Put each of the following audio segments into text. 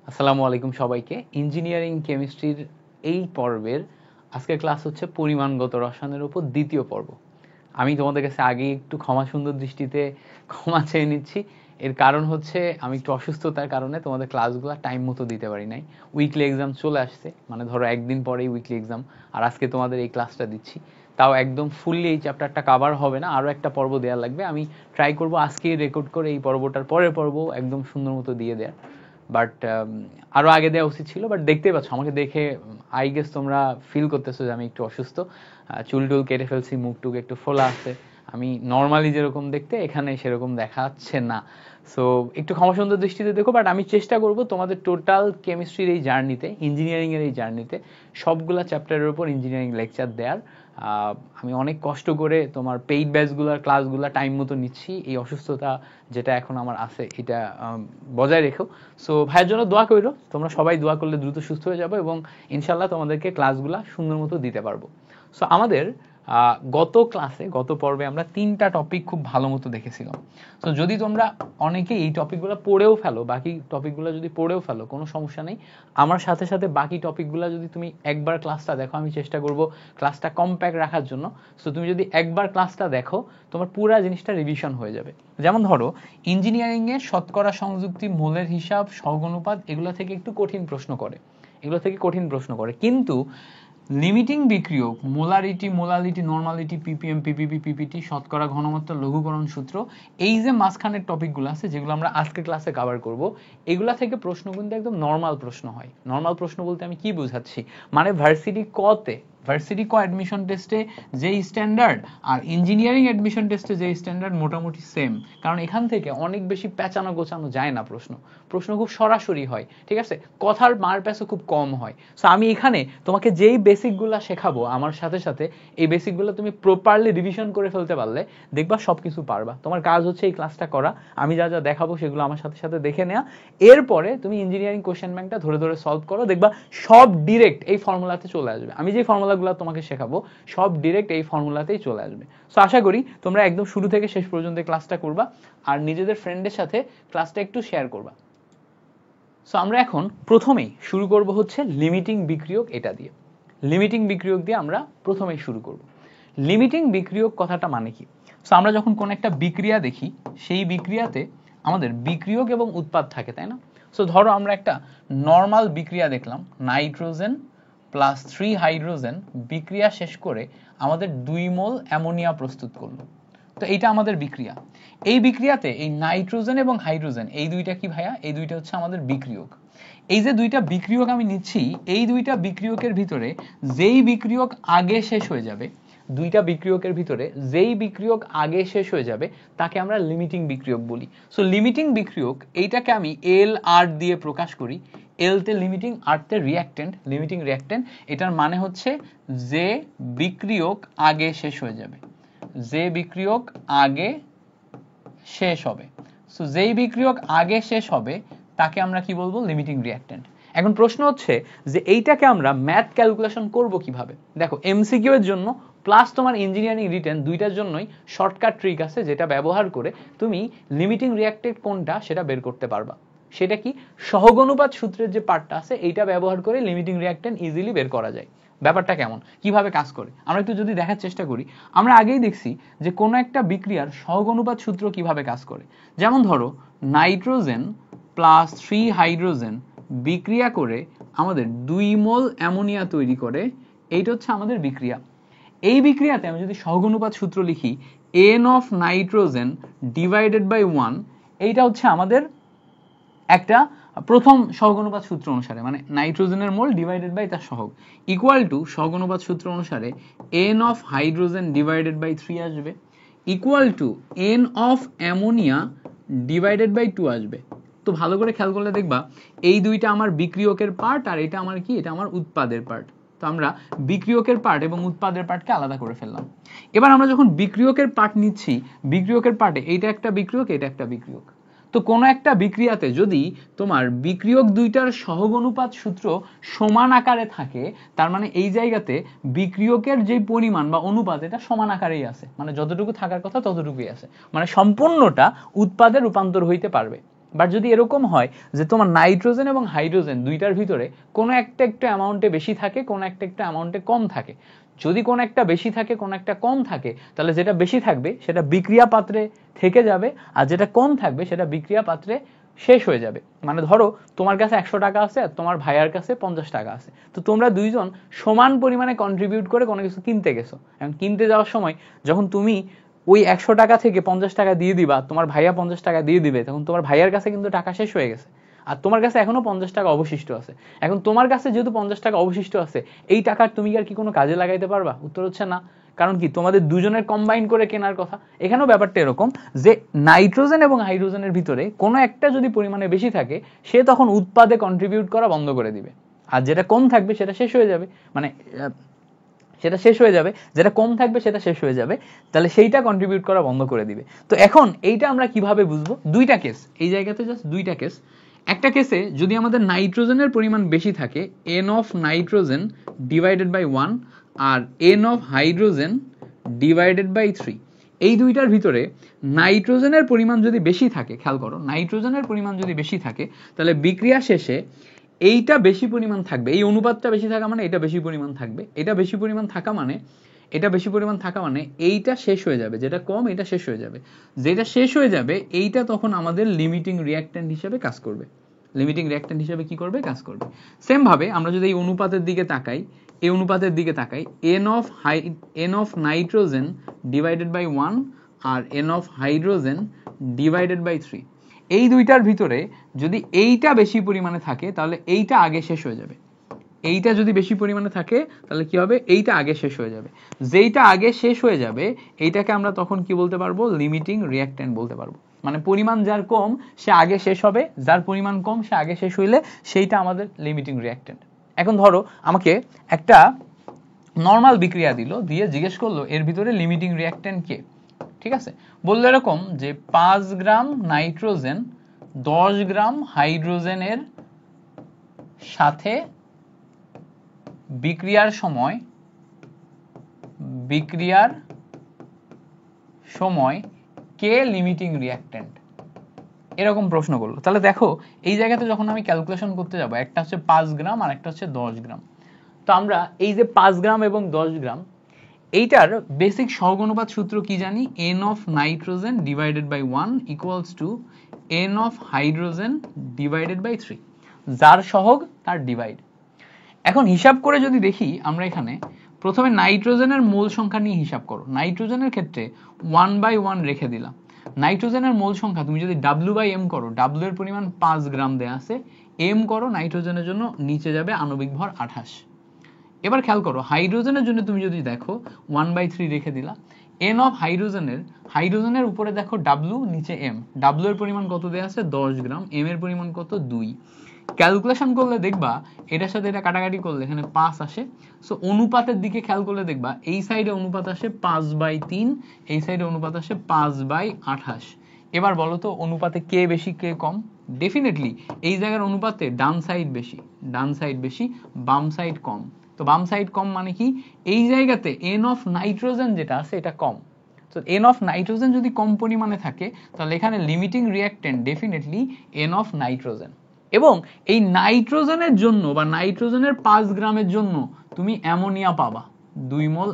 আসসালামু আলাইকুম সবাইকে। ইঞ্জিনিয়ারিং কেমিস্ট্রির এই পর্বের আজকের ক্লাস হচ্ছে পরিমাণগত রসায়নের উপর দ্বিতীয় পর্ব। আমি তোমাদের কাছে আগে একটু ক্ষমা সুন্দর দৃষ্টিতে ক্ষমা চেয়ে নিচ্ছি। এর কারণ হচ্ছে আমি একটু অসুস্থতার কারণে তোমাদের ক্লাসগুলো টাইম মতো দিতে পারি নাই। উইকলি এক্সাম চলে আসছে, মানে ধরো একদিন পরেই উইকলি এক্সাম, আর আজকে তোমাদের এই ক্লাসটা দিচ্ছি। তাও একদম ফুললি এই চ্যাপ্টারটা কাভার হবে না, আরও একটা পর্ব দেওয়া লাগবে। আমি ট্রাই করবো আজকেই রেকর্ড করে এই পর্বটার পরের পর্ব একদম সুন্দর মতো দিয়ে দেওয়ার। বাট আরও আগে দেওয়া উচিত ছিল। বাট দেখতেই পাচ্ছ আমাকে দেখে, আই গেস তোমরা ফিল করতেছো যে আমি একটু অসুস্থ। চুল টুল কেটে ফেলছি, মুখ টুক একটু ফোলা আছে। আমি নর্মালি যেরকম দেখতে এখানে সেরকম দেখাচ্ছে না। সো একটু ক্ষমাসুন্দর দৃষ্টিতে দেখো। বাট আমি চেষ্টা করব তোমাদের টোটাল কেমিস্ট্রির এই জার্নিতে, ইঞ্জিনিয়ারিংয়ের এই জার্নিতে সবগুলা চ্যাপ্টারের উপর ইঞ্জিনিয়ারিং লেকচার দেওয়ার। আমি অনেক কষ্ট করে তোমার পেইড ব্যাচগুলোর ক্লাসগুলো টাইম মতো নিচ্ছি, এই অসুস্থতা যেটা এখন আমার আছে এটা বজায় রেখো। সো ভাইয়ের জন্য দোয়া করো, তোমরা সবাই দোয়া করলে দ্রুত সুস্থ হয়ে যাবো এবং ইনশাল্লাহ তোমাদেরকে ক্লাসগুলো সুন্দর মতো দিতে পারবো। সো আমাদের গত ক্লাসে, গত পর্বে আমরা 3টা টপিক খুব ভালো মতো দেখেছিলাম। সো যদি তোমরা অনেকে এই টপিকগুলো পড়েও ফেলো, বাকি টপিকগুলো যদি পড়েও ফেলো কোনো সমস্যা নেই। আমার সাথে সাথে বাকি টপিকগুলো যদি তুমি একবার ক্লাসটা দেখো, আমি চেষ্টা করব ক্লাসটা কম্প্যাক্ট রাখার জন্য। সো তুমি যদি একবার ক্লাসটা দেখো তোমার পুরা জিনিসটা রিভিশন হয়ে যাবে। যেমন ধরো ইঞ্জিনিয়ারিংয়ে শতকরা সংযুক্তি, মোলের হিসাব, সহগ অনুপাত এগুলো থেকে একটু কঠিন প্রশ্ন করে, কিন্তু লিমিটিং বিক্রিয়ক, molarity, molality, normality, PPM, PPP, PPT, শতকরা ঘনমাত্রা, লঘুকরণ সূত্র, এই যে মাঝখানের টপিকগুলো আছে যেগুলো আমরা আজকে ক্লাসে কভার করব, এগুলা থেকে প্রশ্ন কিন্তু একদম নর্মাল প্রশ্ন হয়। নর্মাল প্রশ্ন বলতে আমি কি বোঝাচ্ছি, মানে ভার্সিটি কতে, ভার্সিটি ক অ্যাডমিশন টেস্টে যেই স্ট্যান্ডার্ড আর ইঞ্জিনিয়ারিং অ্যাডমিশন টেস্টে যেই স্ট্যান্ডার্ড মোটামুটি সেম। কারণ এখান থেকে অনেক বেশি পেঁচানো গোছানো যায় না, প্রশ্ন খুব সরাসরি হয়, ঠিক আছে, কথার মার প্যাচও খুব কম হয়। সো আমি এখানে তোমাকে যেই বেসিকগুলো শেখাবো, আমার সাথে সাথে এই বেসিকগুলো তুমি প্রপারলি রিভিশন করে ফেলতে পারলে দেখবা সবকিছু পারবা। তোমার কাজ হচ্ছে এই ক্লাসটা করা, আমি যা যা দেখাবো সেগুলো আমার সাথে সাথে দেখে নেওয়া। এরপরে তুমি ইঞ্জিনিয়ারিং কোশ্চেন ব্যাংকটা ধরে ধরে সলভ করো, দেখবা সব ডিরেক্ট এই ফর্মুলাতে চলে আসবে। আমি যে ফর্মুলাগুলো তোমাকে শেখাবো সব ডিরেক্ট এই ফর্মুলাতেই চলে আসবে। সো আশা করি তোমরা একদম শুরু থেকে শেষ পর্যন্ত ক্লাসটা করবা আর নিজেদের ফ্রেন্ডের সাথে ক্লাসটা একটু শেয়ার করবা। সো আমরা এখন প্রথমেই শুরু করব হচ্ছে লিমিটিং বিক্রিয়ক। এটা দিয়ে লিমিটিং বিক্রিয়ক দিয়ে আমরা প্রথমেই শুরু করব। লিমিটিং বিক্রিয়ক কথাটা মানে কি? সো আমরা যখন কোন একটা বিক্রিয়া দেখি, সেই বিক্রিয়াতে আমাদের বিক্রিয়ক এবং উৎপাদ থাকে, তাই না? সো ধরো আমরা একটা নর্মাল বিক্রিয়া দেখলাম, নাইট্রোজেন প্লাস 3 হাইড্রোজেন বিক্রিয়া শেষ করে আমাদের 2 মোল অ্যামোনিয়া প্রস্তুত করলো। তো এইটা আমাদের বিক্রিয়া। এই বিক্রিয়াতে এই নাইট্রোজেন এবং হাইড্রোজেন এই দুইটা কি ভাইয়া? এই দুইটা হচ্ছে আমাদের বিক্রিয়ক। এই যে দুইটা বিক্রিয়ক আমি নিচ্ছি, এই দুইটা বিক্রিয়কের ভিতরে যেই বিক্রিয়ক আগে শেষ হয়ে যাবে, দুইটা বিক্রিয়কের ভিতরে যেই বিক্রিয়ক আগে শেষ হয়ে যাবে তাকে আমরা লিমিটিং বিক্রিয়ক বলি। সো লিমিটিং বিক্রিয়ক এইটাকে আমি এল আর দিয়ে প্রকাশ করি। এল তে লিমিটিং, আর তে রিঅ্যাক্ট্যান্ট, লিমিটিং রিঅ্যাক্ট্যান্ট। এটার মানে হচ্ছে যে বিক্রিয়ক আগে শেষ হয়ে যাবে, যে বিক্রিয়ক আগে শেষ হবে। সো যেই বিক্রিয়ক আগে শেষ হবে তাকে আমরা কি বলবো? Limiting reactant. এখন প্রশ্ন হচ্ছে যে এইটাকে আমরা ম্যাথ ক্যালকুলেশন করব কিভাবে? দেখো এমসিকিউ এর জন্য প্লাস তোমার ইঞ্জিনিয়ারিং রিটেন দুইটার জন্যই শর্টকাট ট্রিক আছে যেটা ব্যবহার করে তুমি লিমিটিং রিঅ্যাক্ট্যান্ট কোনটা সেটা বের করতে পারবা। সেটা কি? সহগ অনুপাত সূত্রের যে পার্টটা আছে এইটা ব্যবহার করে লিমিটিং রিঅ্যাক্ট্যান্ট ইজিলি বের করা যায়। ব্যাপারটা কেমন, কিভাবে কাজ করে আমরা একটু যদি দেখার চেষ্টা করি। আমরা আগেই দেখছি যে কোনো একটা বিক্রিয়ার সহগ অনুপাত সূত্র কিভাবে কাজ করে। যেমন ধরো নাইট্রোজেন প্লাস 3 হাইড্রোজেন বিক্রিয়া করে আমাদের 2 মোল অ্যামোনিয়া তৈরি করে, এইটা হচ্ছে আমাদের বিক্রিয়া। এই বিক্রিয়াতে আমি যদি সহগ অনুপাত সূত্র লিখি, n of nitrogen divided by 1, এইটা হচ্ছে আমাদের একটা প্রথম সহগ অনুপাত সূত্র অনুসারে, মানে নাইট্রোজেনের মোল ডিভাইডেড বাই তার সহগ, ইকুয়াল টু সহগ অনুপাত সূত্র অনুসারে n of hydrogen divided by 3 আসবে, equal to n of ammonia divided by 2 আসবে। তো ভালো করে খেয়াল করলে দেখবা এই দুইটা আমার বিক্রিয়কের পার্ট আর এটা আমার কি? এটা আমার উৎপাদের পার্ট। তো আমরা বিক্রিয়কের পার্ট এবং উৎপাদের পার্টকে আলাদা করে ফেললাম। এবার আমরা যখন বিক্রিয়কের পার্ট নিচ্ছি, বিক্রিয়কের পার্টে এইটা একটা বিক্রিয়ক, এটা একটা বিক্রিয়ক। তো কোন একটা বিক্রিয়াতে যদি তোমার বিক্রিয়ক দুইটার সহগ অনুপাত সূত্র সমান আকারে থাকে, তার মানে এই জায়গাতে বিক্রিয়কের যে পরিমাণ বা অনুপাত এটা সমান আকারেই আছে, মানে যতটুকু থাকার কথা ততটুকুই আছে, মানে সম্পূর্ণটা উৎপাদে রূপান্তর হইতে পারবে। বাট যদি এরকম হয় যে তোমার নাইট্রোজেন এবং হাইড্রোজেন দুইটার ভিতরে কোনো একটা একটু অ্যামাউন্টে বেশি থাকে, কোনো একটা একটু অ্যামাউন্টে কম থাকে, যদি কোনো একটা বেশি থাকে কোনো একটা কম থাকে, তাহলে যেটা বেশি থাকবে সেটা বিক্রিয়া পাত্রে থেকে যাবে, আর যেটা কম থাকবে সেটা বিক্রিয়া পাত্রে শেষ হয়ে যাবে। মানে ধরো তোমার কাছে 100 টাকা আছে আর তোমার ভাইয়ার কাছে 50 টাকা আছে, তো তোমরা দুইজন সমান পরিমাণে কন্ট্রিবিউট করে কোনো কিছু কিনতে গেছো। এখন কিনতে যাওয়ার সময় যখন তুমি ওই 100 টাকা থেকে 50 টাকা দিয়ে দিবা, তোমার ভাইয়া 50 টাকা দিয়ে দিবে, তখন তোমার ভাইয়ার কাছে কিন্তু টাকা শেষ হয়ে গেছে, আর তোমার কাছে এখনো 50 টাকা অবশিষ্ট আছে। এখন তোমার কাছে যেহেতু 50 টাকা অবশিষ্ট আছে, এই টাকার তুমি আর কি কোনো কাজে লাগাইতে পারবা? উত্তর হচ্ছে না। কারণ কি, তোমাদের দুজনের কম্বাইন করে কেনার কথা। এখানেও ব্যাপারটা এরকম যে নাইট্রোজেন এবং হাইড্রোজেনের ভিতরে কোনো একটা যদি পরিমাণে বেশি থাকে, সে তখন উৎপাদে কন্ট্রিবিউট করা বন্ধ করে দিবে, আর যেটা কম থাকবে সেটা শেষ হয়ে যাবে, মানে সেটা শেষ হয়ে যাবে, যেটা কম থাকবে সেটা শেষ হয়ে যাবে, তাহলে সেইটা কন্ট্রিবিউট করা বন্ধ করে দিবে। তো এখন এইটা আমরা কিভাবে বুঝবো? দুইটা কেস, এই জায়গাতে জাস্ট দুইটা কেস। একটা কেসে যদি আমাদের নাইট্রোজেনের পরিমাণ বেশি থাকে, n of nitrogen divided by 1 আর n of hydrogen divided by 3, এই দুইটার ভিতরে নাইট্রোজেনের পরিমাণ যদি বেশি থাকে, খেয়াল করো, নাইট্রোজেনের পরিমাণ যদি বেশি থাকে, তাহলে বিক্রিয়া শেষে এইটা বেশি পরিমাণ থাকবে, এই অনুপাতটা বেশি থাকা মানে এটা বেশি পরিমাণ থাকবে, এটা বেশি পরিমাণ থাকা মানে এটা বেশি পরিমাণ থাকা মানে এইটা শেষ হয়ে যাবে, যেটা কম এটা শেষ হয়ে যাবে, যেটা শেষ হয়ে যাবে এইটা তখন আমাদের লিমিটিং রিঅ্যাক্ট্যান্ট হিসেবে কাজ করবে। লিমিটিং রিঅ্যাক্ট্যান্ট হিসেবে কি করবে? কাজ করবে। সেম ভাবে আমরা যদি এই অনুপাতের দিকে তাকাই, এই অনুপাতের দিকে তাকাই, n of nitrogen divided by 1 আর n of hydrogen divided by 3, এই দুইটার ভিতরে যদি এইটা বেশি পরিমাণে থাকে তাহলে এইটা আগে শেষ হয়ে যাবে। এইটা যদি বেশি পরিমাণে থাকে তাহলে কি হবে? এইটা আগে শেষ হয়ে যাবে। যেইটা আগে শেষ হয়ে যাবে এইটাকে আমরা তখন কি বলতে পারবো? লিমিটিং রিঅ্যাক্ট্যান্ট বলতে পারবো। মানে পরিমাণ যার কম সে আগে শেষ হবে, যার পরিমাণ কম সে আগে শেষ হইলে সেইটা আমাদের লিমিটিং রিঅ্যাক্ট্যান্ট। এখন ধরো আমাকে একটা নর্মাল বিক্রিয়া দিল, দিয়ে জিজ্ঞেস করলো এর ভিতরে লিমিটিং রিঅ্যাক্ট্যান্ট কে। ঠিক আছে, বললো এরকম যে 5 গ্রাম নাইট্রোজেন 10 গ্রাম হাইড্রোজেনের সাথে বিক্রিয়ার সময় কে লিমিটিং রিঅ্যাক্ট্যান্ট, এরকম প্রশ্ন করলো। তাহলে দেখো এই জায়গাতে যখন আমি ক্যালকুলেশন করতে যাব, একটা হচ্ছে 5 গ্রাম আর একটা হচ্ছে 10 গ্রাম। তো আমরা এই যে 5 গ্রাম এবং 10 গ্রাম, এইটার বেসিক সহগ অনুপাত সূত্র কি জানি? n of nitrogen divided by 1 equals to n of hydrogen divided by 3, যার সহগ তার ডিভাইড। এখন হিসাব করে যদি দেখি আমরা, এখানে প্রথমে নাইট্রোজেনের মোল সংখ্যা নিয়ে হিসাব করো। নাইট্রোজেনের ক্ষেত্রে 1/1 রেখে দিলাম। নাইট্রোজেনের মোল সংখ্যা তুমি যদি W/m করো, W এর পরিমাণ 5 গ্রাম দেয়া আছে, m করো, নাইট্রোজেনের জন্য নিচে যাবে আণবিক ভর 28। এবার খেয়াল করো হাইড্রোজেনের জন্য তুমি যদি দেখো 1/3 রেখে দিলা। n অফ হাইড্রোজেনের উপরে দেখো W, নিচে m। W এর পরিমাণ কত দেয়া আছে? 10 গ্রাম। m এর পরিমাণ কত? 2। ক্যালকুলেশন করলে দেখবা এটার সাথে এটা কাটাকাটি করলে এখানে 5 আসে। সো অনুপাতের দিকে খেয়াল করলে দেখবা এই সাইডে অনুপাত আসে 5/3, এই সাইডে অনুপাত আসে 5/28। এবার বলো তো অনুপাতে কে বেশি কে কম? ডেফিনেটলি এই জায়গার অনুপাতে ডান সাইড বেশি, বাম সাইড কম। তো বাম সাইড কম মানে কি? এই জায়গাতে n অফ নাইট্রোজেন যেটা আছে এটা কম। তো n অফ নাইট্রোজেন যদি কম পরিমাণে থাকে তাহলে এখানে limiting reactant definitely n of nitrogen. এবং এই নাইট্রোজেনের জন্য বা নাইট্রোজেনের 5 গ্রামের জন্য তুমি অ্যামোনিয়া পাবা 2 মোল,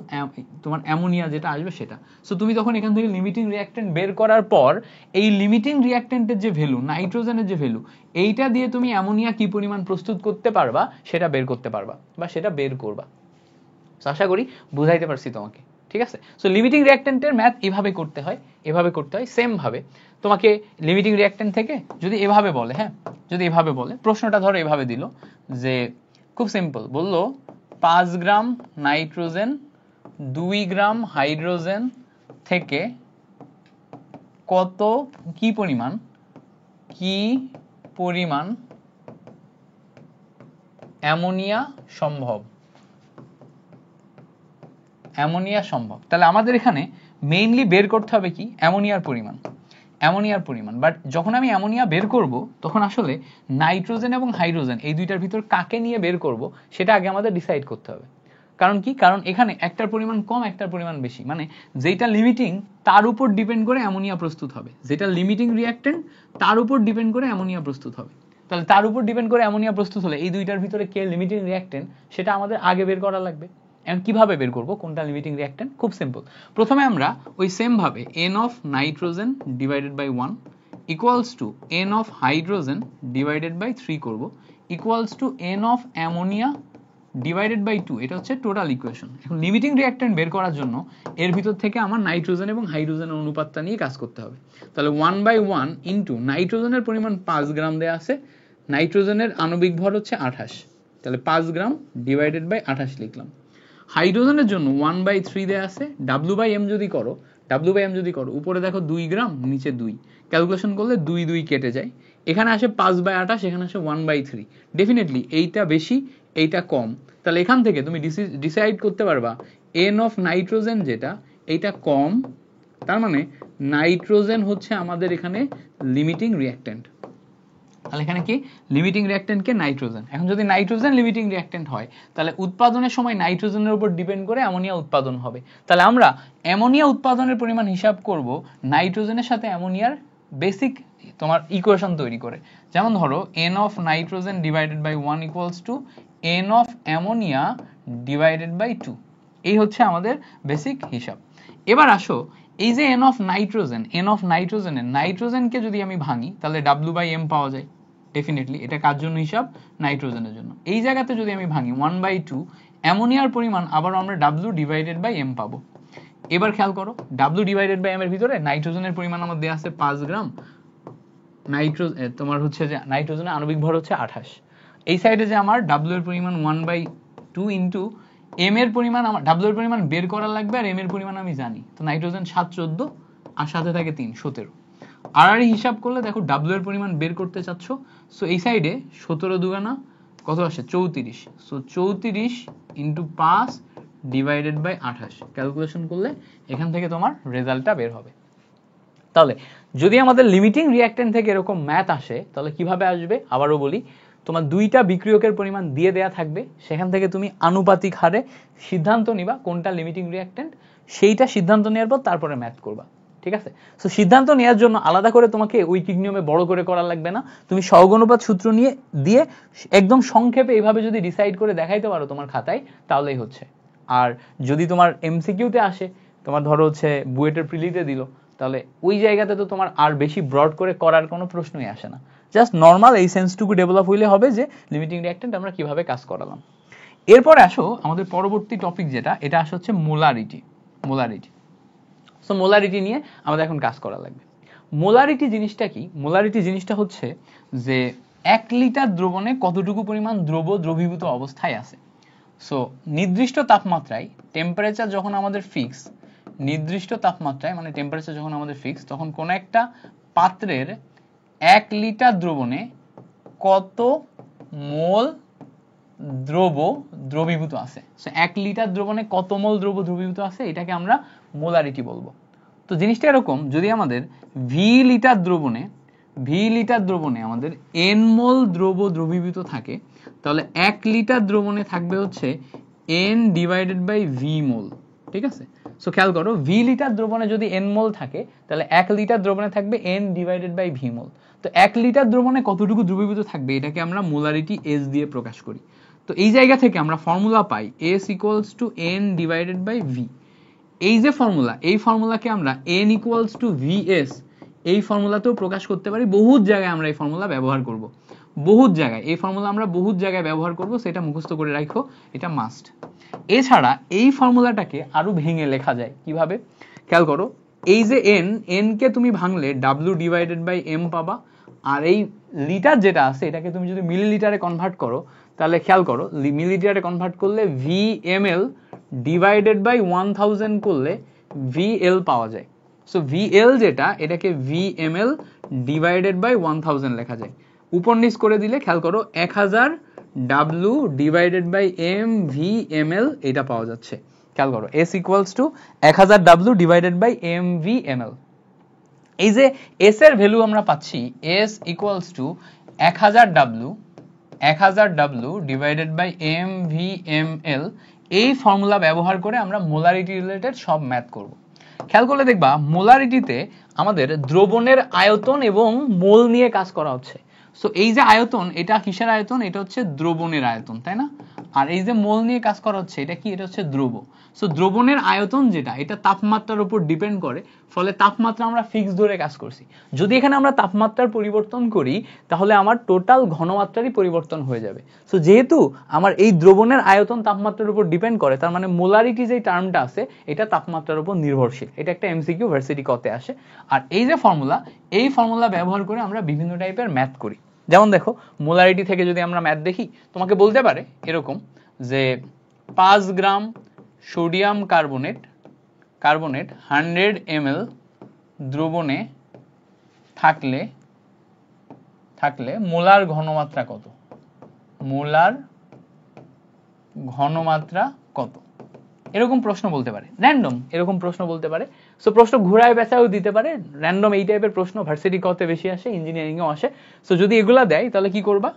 তোমার অ্যামোনিয়া যেটা আসবে সেটা। সো তুমি তখন এখান থেকে লিমিটিং রিঅ্যাক্ট্যান্ট বের করার পর এই লিমিটিং রিঅ্যাক্ট্যান্টের যে ভ্যালু, নাইট্রোজেনের যে ভ্যালু, এইটা দিয়ে তুমি অ্যামোনিয়া কি পরিমাণ প্রস্তুত করতে পারবা সেটা বের করতে পারবা বা সেটা বের করবা। আশা করি বুঝাইতে পারছি তোমাকে। ঠিক আছে, সো লিমিটিং রিঅ্যাক্ট্যান্টের ম্যাথ এভাবে করতে হয়, সেম ভাবে তোমাকে লিমিটিং রিঅ্যাক্ট্যান্ট থেকে যদি এভাবে বলে, হ্যাঁ যদি এভাবে বলে, প্রশ্নটা ধরো এভাবে দিল যে খুব সিম্পল, বলল 5 গ্রাম নাইট্রোজেন 2 গ্রাম হাইড্রোজেন থেকে কি পরিমাণ অ্যামোনিয়া সম্ভব। তাহলে আমাদের এখানে মেইনলি বের করতে হবে কি? অ্যামোনিয়ার পরিমাণ। বাট যখন আমি অ্যামোনিয়া বের করব তখন আসলে নাইট্রোজেন এবং হাইড্রোজেন এই দুইটার ভিতর কাকে নিয়ে বের করব সেটা আগে আমাদের ডিসাইড করতে হবে। কারণ কি, কারণ এখানে একটার পরিমাণ কম একটার পরিমাণ বেশি, মানে যেটা লিমিটিং তার উপর ডিপেন্ড করে অ্যামোনিয়া প্রস্তুত হবে, যেটা লিমিটিং রিঅ্যাক্টেন্ট তার উপর ডিপেন্ড করে অ্যামোনিয়া প্রস্তুত হবে। তাহলে তার উপর ডিপেন্ড করে অ্যামোনিয়া প্রস্তুত হলে এই দুইটার ভিতরে কে লিমিটিং রিঅ্যাক্টেন্ট সেটা আমাদের আগে বের করা লাগবে। এখন কিভাবে বের করব কোনটা লিমিটিং রিঅ্যাক্টেন্ট? খুব সিম্পল। প্রথমে আমরা ওই সেম ভাবে n of nitrogen divided by 1 equals to n of hydrogen divided by 3 করব equals to n of ammonia divided by 2। এটা হচ্ছে টোটাল ইকুয়েশন। এখন লিমিটিং রিঅ্যাক্টেন্ট বের করার জন্য এর ভিতর থেকে আমার নাইট্রোজেন এবং হাইড্রোজেনের অনুপাতটা নিয়ে কাজ করতে হবে। তাহলে 1/1 ইন্টু নাইট্রোজেনের পরিমাণ 5 গ্রাম দেয়া আছে, নাইট্রোজেনের আণবিক ভর হচ্ছে 28, তাহলে 5 গ্রাম ডিভাইডেড বাই 28 লিখলাম। হাইড্রোজেনের জন্য 1/3 দেয়া আছে, W/M যদি করো উপরে দেখো 2 গ্রাম নিচে 2, ক্যালকুলেশন করলে 2 2 কেটে যায়, এখানে আসে 5/28, এখানে আসে 1/3। ডেফিনেটলি এইটা বেশি এইটা কম, তাহলে এখান থেকে তুমি ডিসাইড করতে পারবা n অফ নাইট্রোজেন যেটা এইটা কম, তার মানে নাইট্রোজেন হচ্ছে আমাদের এখানে লিমিটিং রিঅ্যাক্টেন্ট। তাহলে এখানে কি লিমিটিং রিঅ্যাক্টেন্ট কে নাইট্রোজেন। এখন যদি নাইট্রোজেন লিমিটিং রিঅ্যাক্টেন্ট হয় তাহলে উৎপাদনের সময় নাইট্রোজেনের উপর ডিপেন্ড করে অ্যামোনিয়া উৎপাদন হবে। তাহলে আমরা অ্যামোনিয়া উৎপাদনের পরিমাণ হিসাব করব নাইট্রোজেনের সাথে অ্যামোনিয়ার বেসিক তোমার ইকুয়েশন তৈরি করে। যেমন ধরো n of nitrogen divided by 1 equals to n of ammonia divided by 2। এই হচ্ছে আমাদের বেসিক হিসাব। এবার আসো এই যে n অফ নাইট্রোজেনের নাইট্রোজেনকে যদি আমি ভাঙি তাহলে W/M পাওয়া যায়। ডেফিনেটলি এটা কার জন্য হিসাব? নাইট্রোজেনের জন্য। এই জায়গাতে যদি আমি ভাঙি 1/2 অ্যামোনিয়ার পরিমাণ আবার আমরা W/M পাবো। এবার খেয়াল করো W/M এর ভিতরে নাইট্রোজেনের পরিমাণ আমার দেয়া আছে 5 গ্রাম, তোমার হচ্ছে যে নাইট্রোজেনের আণবিক ভর হচ্ছে 28। এই সাইডে যে আমার W এর পরিমাণ 1/2 ইন্টু M এর পরিমাণ, আমার W এর পরিমাণ বের করা লাগবে আর M এর পরিমাণ আমি জানি, তো নাইট্রোজেন 7 14 আর সাথে থাকে 3 17। আর হিসাব করলে দেখো W এর পরিমাণ বের করতে চাচ্ছ, সো এই সাইডে 17 দুগানা কত আসে 34, so 34 into 5 divided by 28, calculation করলে এখান থেকে তোমার রেজাল্টটা বের হবে। তাহলে যদি আমাদের লিমিটিং রিঅ্যাক্টেন্ট থেকে এরকম ম্যাথ আসে তাহলে কিভাবে আসবে আবারও বলি, তোমার দুইটা বিক্রিয়কের পরিমাণ দিয়ে দেয়া থাকবে, সেখান থেকে তুমি আনুপাতিক হারে সিদ্ধান্ত নিবা কোনটা লিমিটিং রিঅ্যাক্টেন্ট, সেইটা সিদ্ধান্ত নেওয়ার পর তারপরে ম্যাথ করবা। ঠিক আছে? সো সিদ্ধান্ত নেওয়ার জন্য আলাদা করে তোমাকে ঐকিক নিয়মে বড় করে করা লাগবে না, তুমি সহগ অনুপাত সূত্র নিয়ে দিয়ে একদম সংক্ষেপে এইভাবে যদি ডিসাইড করে দেখাইতে পারো তোমার খাতায় তাহলেই হচ্ছে। আর যদি তোমার এমসিকিউতে আসে, তোমার ধরো হচ্ছে বুয়েটের প্রিলিতে দিল, তাহলে ওই জায়গাতে তো তোমার আর বেশি ব্রড করে করার কোনো প্রশ্নই আসে না, জাস্ট নর্মাল এই সেন্সটুকু ডেভেলপ হইলে হবে যে লিমিটিং রিঅ্যাক্টেন্ট আমরা কিভাবে কাজ করালাম। এরপরে আসো আমাদের পরবর্তী টপিক যেটা, এটা আসে হচ্ছে মোলারিটি। সো মোলারিটি নিয়ে আমাদের এখন কাজ করা লাগবে। মোলারিটি জিনিসটা কি? মোলারিটি জিনিসটা হচ্ছে যে 1 লিটার দ্রবণে কতটুকু পরিমাণ দ্রবীভূত অবস্থায় আছে। সো নির্দিষ্ট তাপমাত্রায় টেম্পারেচার যখন আমাদের ফিক্স, নির্দিষ্ট তাপমাত্রায় মানে টেম্পারেচার যখন আমাদের ফিক্স, তখন কোন একটা পাত্রের 1 লিটার দ্রবণে কত মোল দ্রবীভূত আছে। সো 1 লিটার দ্রবণে কত মোল দ্রবীভূত আছে এটাকে আমরা মোলারিটি বলবো। তো জিনিসটা এরকম, যদি আমাদের ভি লিটার দ্রবণে আমাদের n মোল দ্রবীভূত থাকে, তাহলে 1 লিটার দ্রবণে থাকবে হচ্ছে n ডিভাইডেড বাই ভি মোল। ঠিক আছে? সো খেয়াল করো, ভি লিটার দ্রবণে যদি n মোল থাকে তাহলে 1 লিটার দ্রবণে থাকবে n ডিভাইডেড বাই ভি মোল। তো 1 লিটার দ্রবণে কতটুকু দ্রবীভূত থাকবে এটাকে আমরা মোলারিটি S দিয়ে প্রকাশ করি। তো এই জায়গা থেকে আমরা ফর্মুলা পাই S equals to n divided by V. এই যে ফর্মুলা, এই ফর্মুলাকে আমরা n ইকুয়ালস টু VS এই ফর্মুলাতেও প্রকাশ করতে পারি। বহুত জায়গায় আমরা এই ফর্মুলা ব্যবহার করব, এই ফর্মুলা আমরা বহুত জায়গায় ব্যবহার করব, সেটা মুখস্থ করে রাখো, এটা মাস্ট। এছাড়া এই ফর্মুলাটাকে আরো ভেঙে লেখা যায় কিভাবে, খেয়াল করো, এই যে n কে তুমি ভাঙলে W ডিভাইডেড বাই M পাবা, আর এই লিটার যেটা আছে এটাকে তুমি যদি মিলিলিটারে কনভার্ট করো তাহলে খেয়াল করো, মিলিলিটারে কনভার্ট করলে VML ডিভাইডেড বাই 1000 করলে VL পাওয়া যায়। সো VL যেটা, এটাকে VML ডিভাইডেড বাই 1000 লেখা যায়। উপর নিচ করে দিলে খেয়াল করো 1000 W ডিভাইডেড বাই MVML এটা পাওয়া যাচ্ছে। খেয়াল করো S equals to 1000 W divided by MVML। এই যে S এর ভ্যালু আমরা পাচ্ছি, S equals to 1000 W divided by MVML, এই ফর্মুলা ব্যবহার করে আমরা মোলারিটি রিলেটেড সব ম্যাথ করব। খেয়াল করলে দেখবা মোলারিটিতে আমাদের দ্রবণের আয়তন এবং মোল নিয়ে কাজ করা হচ্ছে। সো এই যে আয়তন, এটা কিসের আয়তন? এটা হচ্ছে দ্রবণের আয়তন, তাই না? আর এই যে মোল নিয়ে কাজ করা হচ্ছে, এটা কি? এটা হচ্ছে দ্রব। সো দ্রবণের আয়তন যেটা, এটা তাপমাত্রার উপর ডিপেন্ড করে, ফলে তাপমাত্রা আমরা ফিক্স ধরে কাজ করছি। যদি এখানে আমরা তাপমাত্রার পরিবর্তন করি, তাহলে আমার টোটাল ঘনমাত্রারই পরিবর্তন হয়ে যাবে। সো যেহেতু আমার এই দ্রবণের আয়তন তাপমাত্রার উপর ডিপেন্ড করে, তার মানে মোলারিটি যে টার্মটা আছে, এটা তাপমাত্রার উপর নির্ভরশীল। এটা একটা এমসিকিউ ভার্সিটি কতে আসে। আর এই যে ফর্মুলা, এই ফর্মুলা ব্যবহার করে আমরা বিভিন্ন টাইপের ম্যাথ করি। যেমন দেখো, মোলারিটি থেকে যদি আমরা ম্যাথ দেখি, তোমাকে বলতে পারে এরকম যে 5 গ্রাম সোডিয়াম কার্বনেট 100 ml দ্রবণে থাকলে মোলার ঘনমাত্রা কত? মোলার ঘনমাত্রা কত? এরকম প্রশ্ন বলতে পারে, র্যান্ডম এরকম প্রশ্ন বলতে পারে। সো প্রশ্ন ঘুরায় বেচাও দিতে পারে। র্যান্ডম এই টাইপের প্রশ্ন ভার্সিটি কতে বেশি আসে, ইঞ্জিনিয়ারিং এও আসে। সো যদি এগুলা দেয়, তাহলে কি করবা?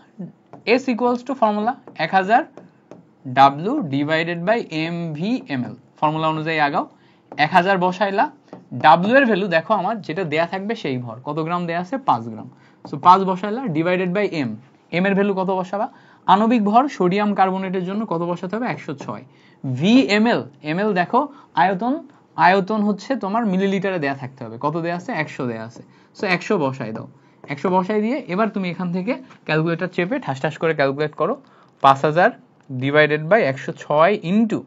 S equals to formula 1000 W divided by mv ml। Formula অনুযায়ী আগাও, 1000 বসাইলা। W এর ভ্যালু দেখো আমার যেটা দেয়া থাকবে সেই ভর, কত গ্রাম দেয়া আছে? 5 গ্রাম। সো 5 বসাইলা ডিভাইডেড বাই m এর ভ্যালু কত বসাবা? আণবিক ভর সোডিয়াম কার্বনেটের জন্য কত বসাতে হবে? 106। ml দেখো আয়তন হচ্ছে তোমার মিলিলিটারে দেয়া থাকতে হবে। কত দেয়া আছে? 100 দেয়া আছে। সো 100 বসাই দাও। 100 বসাই দিয়ে এবার তুমি এখান থেকে ক্যালকুলেটর চেপে ঠাস ঠাস করে ক্যালকুলেট করো। 5000 ডিভাইডেড বাই 106 ইন্টু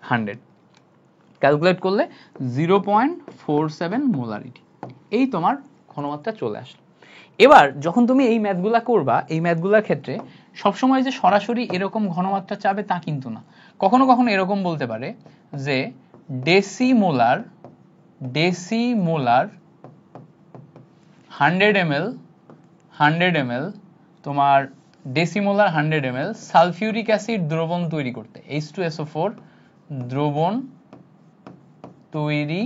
100, ক্যালকুলেট করলে 0.47 মোলারিটি। এই তোমার ঘনমাত্রা চলে আসলো। এবার যখন তুমি এই ম্যাথগুলা করবা, এই ম্যাথগুলার ক্ষেত্রে সবসময় যে সরাসরি এরকম ঘনমাত্রা চাবে তা কিন্তু না। কখনো কখনো এরকম বলতে পারে যে ডেসিমোলার 100 ml তোমার ডেসিমোলার 100 ml সালফিউরিক অ্যাসিড দ্রবণ তৈরি করতে, H2SO4 দ্রবণ তৈরি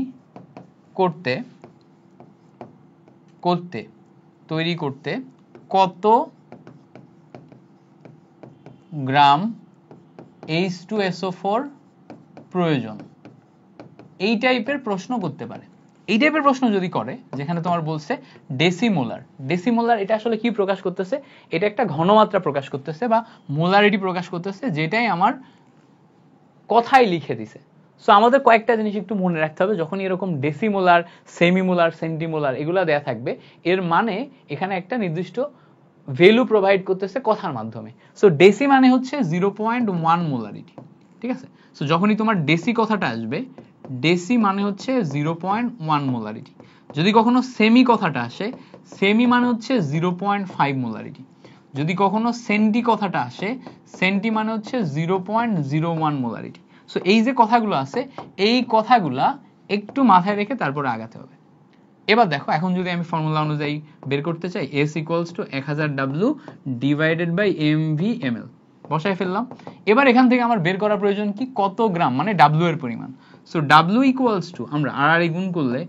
করতে কত গ্রাম H2SO4 প্রয়োজন? এই টাইপের প্রশ্ন করতে পারে। এই টাইপের প্রশ্ন যদি করে, যেখানে তোমার বলছে ডেসিমোলার, এটা আসলে কি প্রকাশ করতেছে? এটা একটা ঘনমাত্রা প্রকাশ করতেছে বা মোলারিটি প্রকাশ করতেছে, যেটাই আমার কথাই লিখে দিছে। সো আমাদের কয়েকটা জিনিস একটু মনে রাখতে হবে। যখন এরকম ডেসিমোলার, সেমিমোলার, সেন্টিমোলার এগুলা দেয়া থাকবে, এর মানে এখানে একটা নির্দিষ্ট ভ্যালু প্রোভাইড করতেছে কথার মাধ্যমে। সো ডেসি মানে হচ্ছে 0.1 মোলারিটি, ঠিক আছে? সো যখনই তোমার ডেসি কথাটা আসবে, ডেসি মানে হচ্ছে 0.1 মোলারিটি। যদি কখনো সেমি কথাটা আসে, সেমি মানে হচ্ছে 0.5 মোলারিটি। যদি কখনো সেন্টি কথাটা আসে, সেন্টি মানে হচ্ছে 0.01 মোলারিটি। সো এই যে কথাগুলো আছে, এই কথাগুলা একটু মাথায় রেখে তারপরে আগাতে হবে। এবার দেখো, এখন যদি আমি ফর্মুলা অনুযায়ী বের করতে চাই, S equals to 1000 W divided by mv ml বসাই ফেললাম। এবার এখান থেকে আমার বের করা প্রয়োজন কি? কত গ্রাম, মানে W এর পরিমাণ। সো W ইকুয়ালস টু আমরা আর গুণ করলে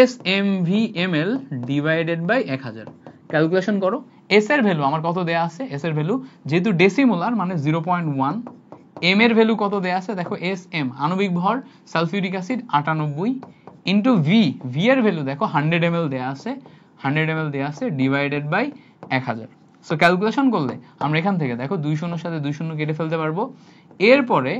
S mv ml divided by 1000, calculation করো। S এর ভ্যালু আমার কত দেয়া আছে? S এর ভ্যালু যেহেতু ডেসিমোলার মানে 0.1, m এর ভ্যালু কত দেয়া আছে? দেখো Sm আণবিক ভর সালফিউরিক অ্যাসিড 98 ইন্টু v এর ভ্যালু দেখো 100 ml দেয়া আছে ডিভাইডেড বাই 1000। সো ক্যালকুলেশন করলে আমরা এখান থেকে দেখো 2 শূন্যর সাথে 2 শূন্য কেটে ফেলতে পারবো। এরপরে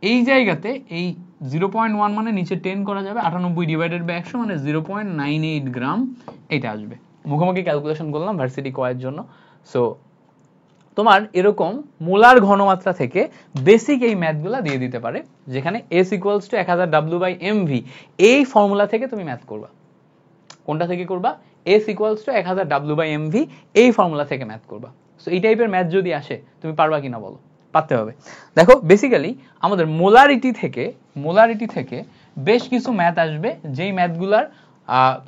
এই জায়গাতে এই 0.1 মানে নিচে 10 করা যাবে, 98 ডিভাইডেড বাই 100 মানে 0.98 গ্রাম এটা আসবে। মুখোমুখি ক্যালকুলেশন করলাম ভার্সিটি কয়ের জন্য। সো তোমার এরকম মোলার ঘনমাত্রা থেকে বেসিক এই ম্যাথগুলা দিয়ে দিতে পারে, যেখানে S equals to 1000 W by mv এই ফর্মুলা থেকে তুমি ম্যাথ করবা। কোনটা থেকে করবা? S equals to 1000 W by mv এই ফর্মুলা থেকে ম্যাথ করবা। সো এই টাইপের ম্যাথ যদি আসে, তুমি পারবা কিনা বলো? পারতে হবে। দেখো বেসিক্যালি আমাদের মোলারিটি থেকে বেশ কিছু ম্যাথ আসবে, যেই ম্যাথগুলার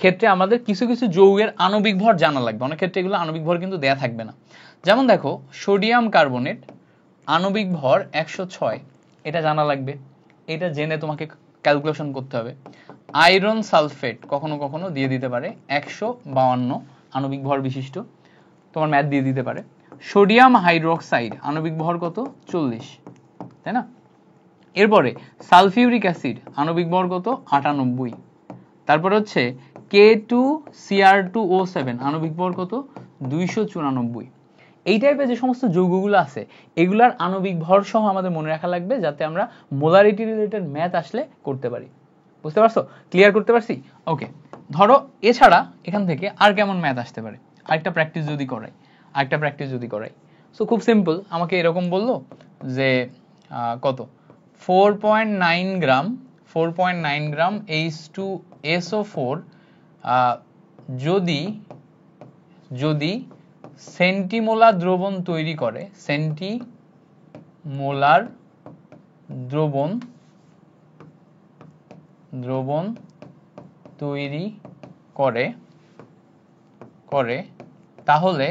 ক্ষেত্রে আমাদের কিছু কিছু যৌগের আণবিক ভর জানা লাগবে। অনেক ক্ষেত্রে এগুলো আণবিক ভর কিন্তু দেয়া থাকবে না। যেমন দেখো, সোডিয়াম কার্বনেট আণবিক ভর 106, এটা জানা লাগবে। এটা জেনে তোমাকে ক্যালকুলেশন করতে হবে। আয়রন সালফেট কখনো কখনো দিয়ে দিতে পারে 152 আণবিক ভর বিশিষ্ট, তোমার ম্যাথ দিয়ে দিতে পারে। সোডিয়াম হাইড্রোক্সাইড আণবিক ভর কত? 40, তাই না? এরপরে সালফিউরিক অ্যাসিড আণবিক ভর কত 98, তারপর হচ্ছে K2Cr2O7 আণবিক ভর কত 294। এই টাইপের যে সমস্ত যৌগগুলো আছে এগুলার আণবিক ভর সহ আমাদের মনে রাখা লাগবে, যাতে আমরা মোলারিটি রিলেটেড ম্যাথ আসলে করতে পারি। বুঝতে পারছো? ক্লিয়ার করতে পারছি? ওকে, ধরো এছাড়া এখান থেকে আর কেমন ম্যাথ আসতে পারে, আরেকটা প্র্যাকটিস যদি করাই। সো খুব সিম্পল, আমাকে এরকম বললো যে কত 4.9 গ্রাম H2SO4 যদি সেন্টিমোলার দ্রবণ তৈরি করে, সেন্টিমোলার দ্রবণ তৈরি করে তাহলে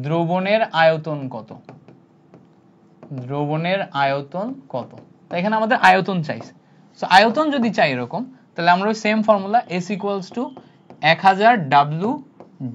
দ্রবণের আয়তন কত? তাই এখানে আমাদের আয়তন চাইছে। সো আয়তন যদি চাই এরকম, তাহলে আমরা ওই same formula S = 1000 W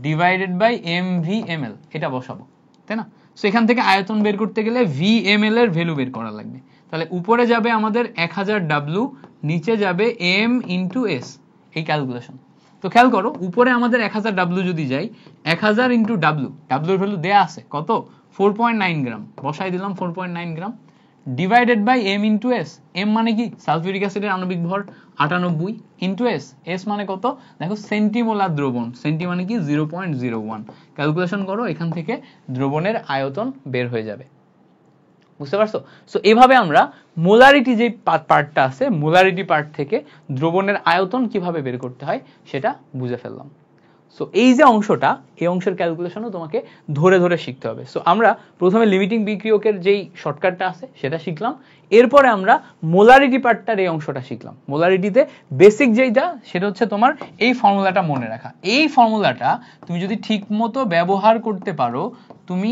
divided by mv/ml এটা বসাবো, তাই না? সো এখান থেকে আয়তন বের করতে গেলে v/ml এর ভ্যালু বের করা লাগবে। তাহলে উপরে যাবে আমাদের 1000 W, নিচে যাবে m × s, এই ক্যালকুলেশন। তো খেয়াল করো, উপরে আমাদের 1000 W যদি যাই, 1000 × W, W এর ভ্যালু দেয়া আছে কত 4.9 গ্রাম, বসাই দিলাম 4.9 গ্রাম, divided by m × s, m মানে কি সালফিউরিক অ্যাসিডের আণবিক ভর 98 × s, s মানে কত দেখো সেন্টিমোলার দ্রবণ, সেন্টি মানে কি 0.01, ক্যালকুলেশন করো, এখান থেকে দ্রবণের আয়তন বের হয়ে যাবে। বুঝতে পারছো? সো এভাবে আমরা মোলারিটি যে পার্টটা আছে, মোলারিটি পার্ট থেকে দ্রবণের আয়তন কিভাবে বের করতে হয় সেটা বুঝে ফেললাম। সো এই যে অংশটা, এই অংশের ক্যালকুলেশনও তোমাকে ধরে ধরে শিখতে হবে। সো আমরা প্রথমে লিমিটিং বিক্রিয়কের যেই শর্টকাটটা আছে সেটা শিখলাম, এরপরে আমরা মোলারিটি পার্টটার এই অংশটা শিখলাম। মোলারিটিতে বেসিক যেটা সেটা হচ্ছে তোমার এই ফর্মুলাটা মনে রাখা। এই ফর্মুলাটা তুমি যদি ঠিকমতো ব্যবহার করতে পারো, তুমি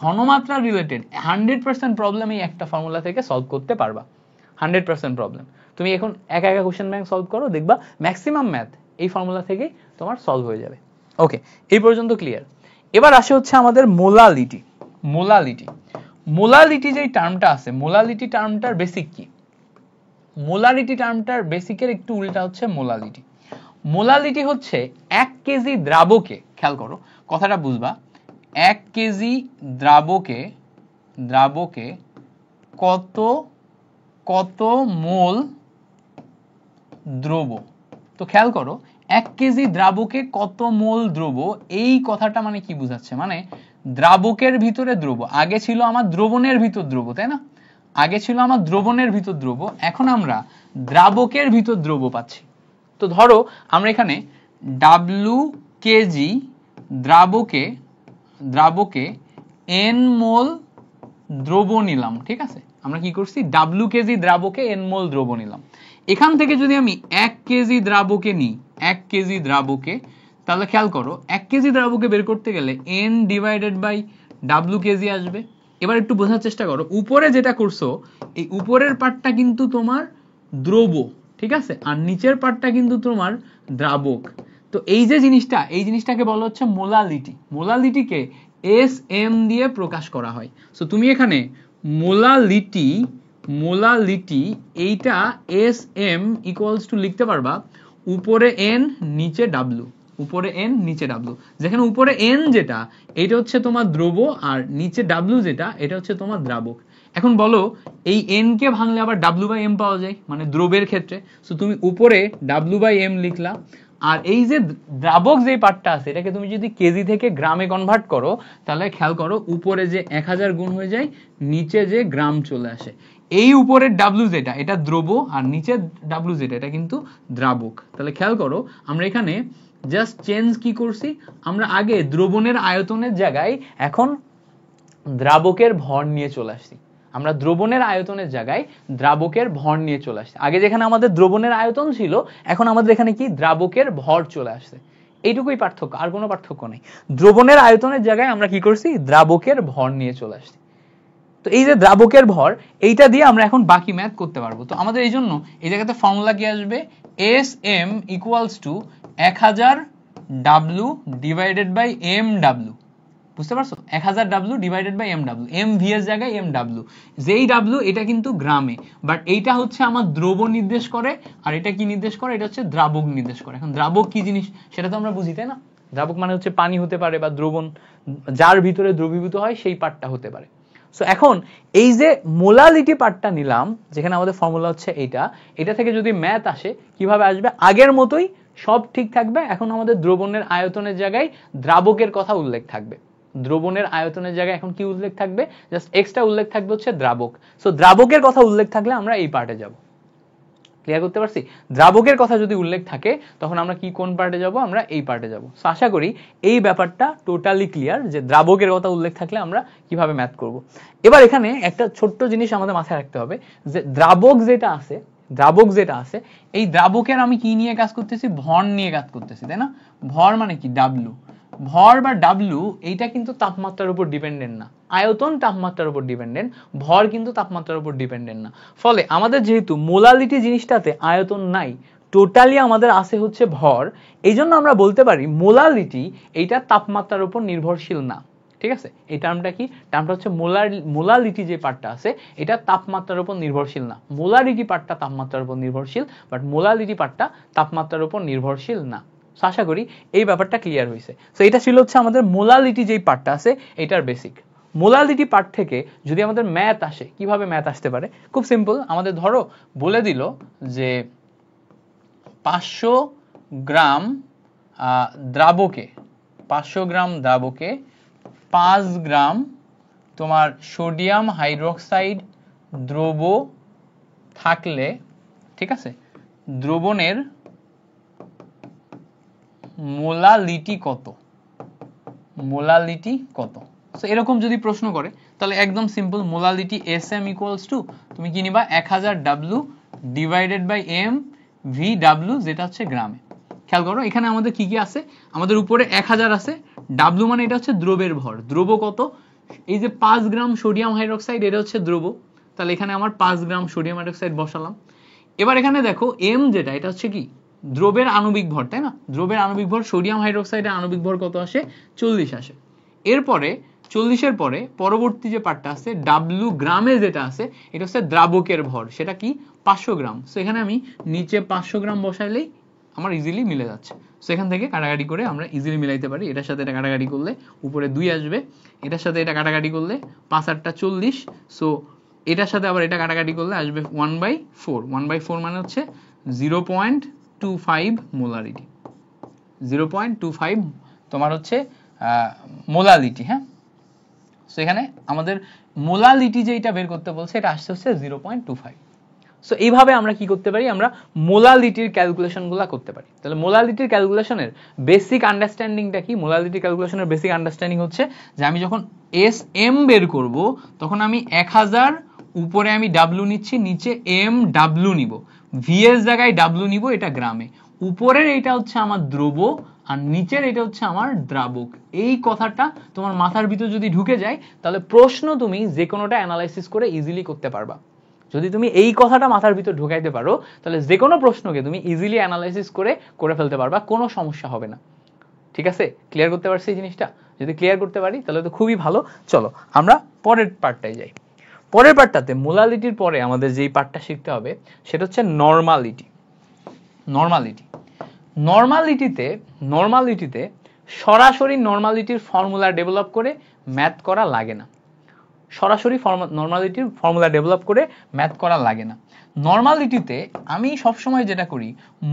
ঘনমাত্রা রিলেটেড 100% প্রবলেম এই একটা ফর্মুলা থেকে সলভ করতে পারবা। 100% প্রবলেম তুমি এখন একা একা কোশ্চেন ব্যাংক সলভ করো, দেখবা ম্যাক্সিমাম ম্যাথ এই ফর্মুলা থেকেই তোমার সলভ হয়ে যাবে। ওকে, এই পর্যন্ত ক্লিয়ার। এবার আসে হচ্ছে আমাদের মোলালিটি। মোলালিটি যে টার্মটা আছে, মোলালিটি টার্মটার বেসিক কি? মোলারিটি টার্মটার বেসিকের একটু উল্টা হচ্ছে মোলালিটি। মোলালিটি হচ্ছে 1 কেজি দ্রাবকে, খেয়াল করো কথাটা বুঝবা, 1 কেজি দ্রাবকে কত মোল দ্রব। তো খেয়াল করো 1 কেজি দ্রাবকে কত মোল দ্রব, এই কথাটা মানে কি বোঝাচ্ছে, মানে দ্রাবকের ভিতরে দ্রব, আগে ছিল আমার দ্রবণের ভিতর দ্রব, তাই না? আগে ছিল আমার দ্রবণের ভিতর দ্রব, এখন আমরা দ্রাবকের ভিতর দ্রব পাচ্ছি। তো ধরো আমরা এখানে W কেজি দ্রাবকে n মোল দ্রব নিলাম, ঠিক আছে? আমরা কি করছি, W কেজি দ্রাবকে n মোল দ্রব নিলাম। এখান থেকে যদি আমি 1 কেজি দ্রাবকে নিই, 1 কেজি দ্রাবকে, তাহলে খেয়াল করো 1 কেজি দ্রাবকে বের করতে গেলে n divided by W KG আসবে। এবার একটু বোঝার চেষ্টা করো, উপরে যেটা করছো এই উপরের পার্টটা কিন্তু তোমার দ্রব, ঠিক আছে, আর নিচের পার্টটা কিন্তু তোমার দ্রাবক। তো এই যে জিনিসটা, এই জিনিসটাকে বলা হচ্ছে মোলালিটি। মোলালিটিকে SM দিয়ে প্রকাশ করা হয়। সো তুমি এখানে মোলালিটি এইটা SM = লিখতে পারবা উপরে n নিচে W, উপরে n নিচে W, যেখানে উপরে n যেটা এটা হচ্ছে তোমার দ্রব, আর নিচে W যেটা এটা হচ্ছে তোমার দ্রাবক। এখন বলো এই n কে ভাঙলে আবার W/m পাওয়া যায়, মানে দ্রবের ক্ষেত্রে। সো তুমি উপরে W/m লিখলা, আর এই যে দ্রাবক যে পার্টটা আছে এটাকে তুমি যদি কেজি থেকে গ্রামে কনভার্ট করো, তাহলে খেয়াল করো উপরে যে 1000 গুণ হয়ে যায়, নিচে যে গ্রাম চলে আসে। এই উপরের W যেটা এটা দ্রব, আর নিচের W যেটা এটা কিন্তু দ্রাবক। তাহলে খেয়াল করো আমরা এখানে জাস্ট চেঞ্জ কি করছি, আমরা আগে দ্রবণের আয়তনের জায়গায় এখন দ্রাবকের ভর নিয়ে চলে আসছি। আমরা দ্রবণের আয়তনের জায়গায় দ্রাবকের ভর নিয়ে চলে আসছি। আগে যেখানে আমাদের দ্রবণের আয়তন ছিল, এখন আমাদের এখানে কি দ্রাবকের ভর চলে আসছে। এইটুকুই পার্থক্য, আর কোনো পার্থক্য নেই। দ্রবণের আয়তনের জায়গায় আমরা কি করছি, দ্রাবকের ভর নিয়ে চলে আসছি। তো এই যে দ্রাবকের ভর, এইটা দিয়ে আমরা এখন বাকি ম্যাথ করতে পারবো। তো আমাদের এই জন্য এই জায়গাতে ফর্মুলা কি আসবে, SM = 1000 W divided by MW, বুঝতে পারছো? 1000 W divided by M W, M V এর জায়গায় এম ডাব্লু, যেই ডাব্লু এটা কিন্তু গ্রামে, বাট এইটা হচ্ছে আমার দ্রব্য নির্দেশ করে, আর এটা কি নির্দেশ করে? এটা হচ্ছে দ্রাবক নির্দেশ করে। এখন দ্রাবক কি জিনিস সেটা তো আমরা বুঝি, তাই না? দ্রাবক মানে হচ্ছে পানি হতে পারে বা দ্রবণ, যার ভিতরে দ্রবীভূত হয় সেই পার্টটা হতে পারে। সো এখন এই যে মোলালিটি পার্টটা নিলাম, যেখানে আমাদের ফর্মুলা হচ্ছে এটা থেকে যদি ম্যাথ আসে কিভাবে আসবে? আগের মতোই সব ঠিক থাকবে। এখন আমাদের দ্রবণের আয়তনের জায়গায় দ্রাবকের কথা উল্লেখ থাকবে। দ্রবণের আয়তনের জায়গায় এখন কি উল্লেখ থাকবে? জাস্ট এক্সট্রা উল্লেখ থাকবে হচ্ছে দ্রাবক। সো দ্রাবকের কথা উল্লেখ থাকলে আমরা এই পার্টে যাব। ক্লিয়ার করতে পারছি? দ্রাবকের কথা যদি উল্লেখ থাকে তখন আমরা কি কোন পার্টে যাব? আমরা এই পার্টে যাব। সো আশা করি এই ব্যাপারটা টোটালি ক্লিয়ার যে দ্রাবকের কথা উল্লেখ থাকলে আমরা কিভাবে ম্যাথ করব। এবার এখানে একটা ছোট্ট জিনিস আমাদের মাথায় রাখতে হবে যে দ্রাবক যেটা আছে এই দ্রাবকের আমি কি নিয়ে কাজ করতেছি? ভর নিয়ে কাজ করতেছি, তাই না? ভর মানে কি? ডাব্লু। ভর বা ডাব্লু এইটা কিন্তু তাপমাত্রার উপর ডিপেন্ডেন্ট না। আয়তন তাপমাত্রার উপর ডিপেন্ডেন্ট, ভর কিন্তু তাপমাত্রার উপর ডিপেন্ডেন্ট না। ফলে আমাদের যেহেতু মোলালিটি জিনিসটাতে আয়তন নাই, টোটালি আমাদের আছে হচ্ছে ভর, এই জন্য আমরা বলতে পারি মোলালিটি এইটা তাপমাত্রার উপর নির্ভরশীল না। ঠিক আছে? এই টার্মটা কি? টার্মটা হচ্ছে মোলালিটি যে পার্টটা আছে এটা তাপমাত্রার উপর নির্ভরশীল না। মোলারিটি পার্টটা তাপমাত্রার উপর নির্ভরশীল, বাট মোলালিটি পার্টটা তাপমাত্রার উপর নির্ভরশীল না। আশা করি এই ব্যাপারটা ক্লিয়ার হয়েছে। সো এটা ছিল হচ্ছে আমাদের মোলালিটি যেই পার্টটা আছে এটার বেসিক। মোলালিটি পার্ট থেকে যদি আমাদের ম্যাথ আসে, কিভাবে ম্যাথ আসতে পারে? খুব সিম্পল। আমাদের ধরো বলে দিল যে 500 গ্রাম দ্রাবকে 5 গ্রাম তোমার সোডিয়াম হাইড্রোক্সাইড দ্রব থাকলে, ঠিক আছে, দ্রবণের মোলালিটি কত? মোলালিটি কত? সো এরকম যদি প্রশ্ন করে তাহলে একদম simple, molality SM equals to তুমি কি নিবা? 1000 W divided by M V W, যেটা হচ্ছে গ্রামে। খেয়াল করো এখানে আমাদের কি কি আছে? আমাদের উপরে 1000 আছে, ডাব্লু মানে এটা হচ্ছে দ্রবের ভর। দ্রব কত? এই যে 5 গ্রাম সোডিয়াম হাইড্রোক্সাইড এটা হচ্ছে দ্রব, তাহলে এখানে আমার 5 গ্রাম সোডিয়াম হাইড্রোক্সাইড বসালাম। এবার এখানে দেখো এম যেটা, এটা হচ্ছে কি? দ্রবের আণবিক ভর, তাই না? দ্রবের আণবিক ভর, সোডিয়াম হাইড্রোক্সাইডের আণবিক ভর কত আসে? 40 আসে। এরপরে 40-এর পরে পরবর্তী যে পার্টটা আছে ডাব্লু গ্রামে যেটা আছে এটা হচ্ছে দ্রাবকের ভর, সেটা কি? 500 গ্রাম। সো এখানে আমি নিচে 500 গ্রাম বসাইলেই আমার ইজিলি মিলে যাচ্ছে। সো এখান থেকে কাটাকাটি করে আমরা ইজিলি মিলাইতে পারি। এটার সাথে এটা কাটাকাটি করলে উপরে 2 আসবে, এটার সাথে এটা কাটাকাটি করলে 5 আর 8 40। সো এটার সাথে আবার এটা কাটাকাটি করলে আসবে 1/4। 1/4 মানে হচ্ছে 0.25 মোলারিটি। 0.25 তোমার হচ্ছে মোলালিটি। হ্যাঁ, সো এখানে আমাদের মোলালিটি যেটা বের করতে বলছে এটা আসছে হচ্ছে 0.25। সো এইভাবে আমরা কি করতে পারি? আমরা মোলালিটির ক্যালকুলেশনগুলো করতে পারি। তাহলে মোলালিটির ক্যালকুলেশনের বেসিক আন্ডারস্ট্যান্ডিংটা কি? মোলালিটি ক্যালকুলেশনের বেসিক আন্ডারস্ট্যান্ডিং হচ্ছে যে আমি যখন SM বের করব তখন আমি 1000 উপরে আমি ডাব্লু নিচ্ছি, নিচে এম ডাব্লু নিব, ভি এর জায়গায় ডাব্লু নিব, এটা গ্রামে। উপরের এটা হচ্ছে আমার দ্রব আর নিচের এটা হচ্ছে আমার দ্রাবক। এই কথাটা তোমার মাথার ভিতর যদি ঢুকে যায় তাহলে প্রশ্ন তুমি যে কোনোটা অ্যানালাইসিস করে ইজিলি করতে পারবা। যদি তুমি এই কথাটা মাথার ভিতর ঢুকাইতে পারো তাহলে যে কোনো প্রশ্নকে তুমি ইজিলি অ্যানালাইসিস করে ফেলতে পারবা, কোনো সমস্যা হবে না। ঠিক আছে? ক্লিয়ার করতে পারছি এই জিনিসটা? যদি ক্লিয়ার করতে পারি তাহলে তো খুবই ভালো। চলো আমরা পরের পার্টটায় যাই। পরের পার্টটাতে মোলালিটির পরে আমাদের যেই পার্টটা শিখতে হবে সেটা হচ্ছে নরমালিটি। নরমালিটিতে সরাসরি নরমালিটির ফর্মুলা ডেভেলপ করে ম্যাথ করা লাগে না। সরাসরি নরমালিটির ফর্মুলা ডেভেলপ করে ম্যাথ করা লাগে না। নরমালিটিতে আমি সবসময় যেটা করি,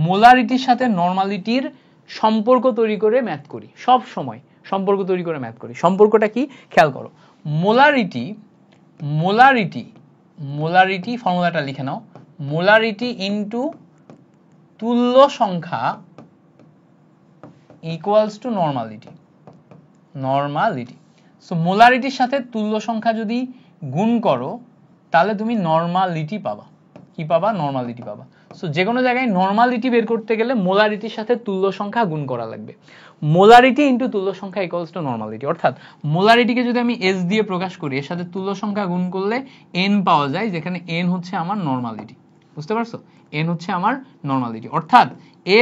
মোলারিটির সাথে নরমালিটির সম্পর্ক তৈরি করে ম্যাথ করি। সব সময় সম্পর্ক তৈরি করে ম্যাথ করি। সম্পর্কটা কি? খেয়াল করো। মোলারিটি ফর্মুলাটা লিখে নাও। মোলারিটি ইনটু তুল্য সংখ্যা ইকুয়ালস টু নরমালিটি। সো মোলারিটির সাথে তুল্য সংখ্যা যদি গুণ করো তাহলে তুমি নরমালিটি পাবা। কি পাবা? নরমালিটি পাবা। সো যে কোনো জায়গায় নরমালিটি বের করতে গেলে মোলারিটির সাথে তুল্য সংখ্যা গুণ করা লাগবে। মোলারিটি ইনটু তুল্য সংখ্যা ইকুয়ালস টু নরমালিটি। অর্থাৎ মোলারিটিকে যদি আমি S দিয়ে প্রকাশ করি, এর সাথে তুল্য সংখ্যা গুণ করলে N পাওয়া যায়, যেখানে N হচ্ছে আমার নরমালিটি। বুঝতে পারছো? n হচ্ছে আমার নরমালিটি, অর্থাৎ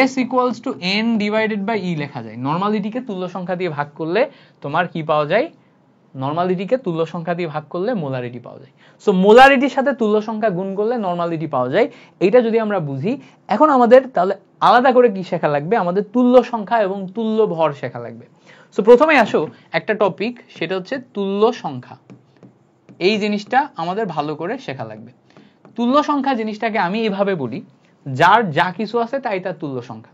s equals to n divided by e লেখা যায়। নরমালিটিকে তুল্য সংখ্যা দিয়ে ভাগ করলে তোমার কি পাওয়া যায়? নরমালিটিকে তুল্য সংখ্যা দিয়ে ভাগ করলে মোলারিটি পাওয়া যায়। সো মোলারিটির সাথে তুল্য সংখ্যা গুণ করলে নরমালিটি পাওয়া যায়। এইটা যদি আমরা বুঝি, এখন আমাদের তাহলে আলাদা করে কি শেখা লাগবে? আমাদের তুল্য সংখ্যা এবং তুল্য ভর শেখা লাগবে। সো প্রথমে আসো একটা টপিক, সেটা হচ্ছে তুল্য সংখ্যা। এই জিনিসটা আমাদের ভালো করে শেখা লাগবে। তুল্য সংখ্যা জিনিসটাকে আমি এইভাবে বলি, যার যা কিছু আছে তাই তার তুল্য সংখ্যা।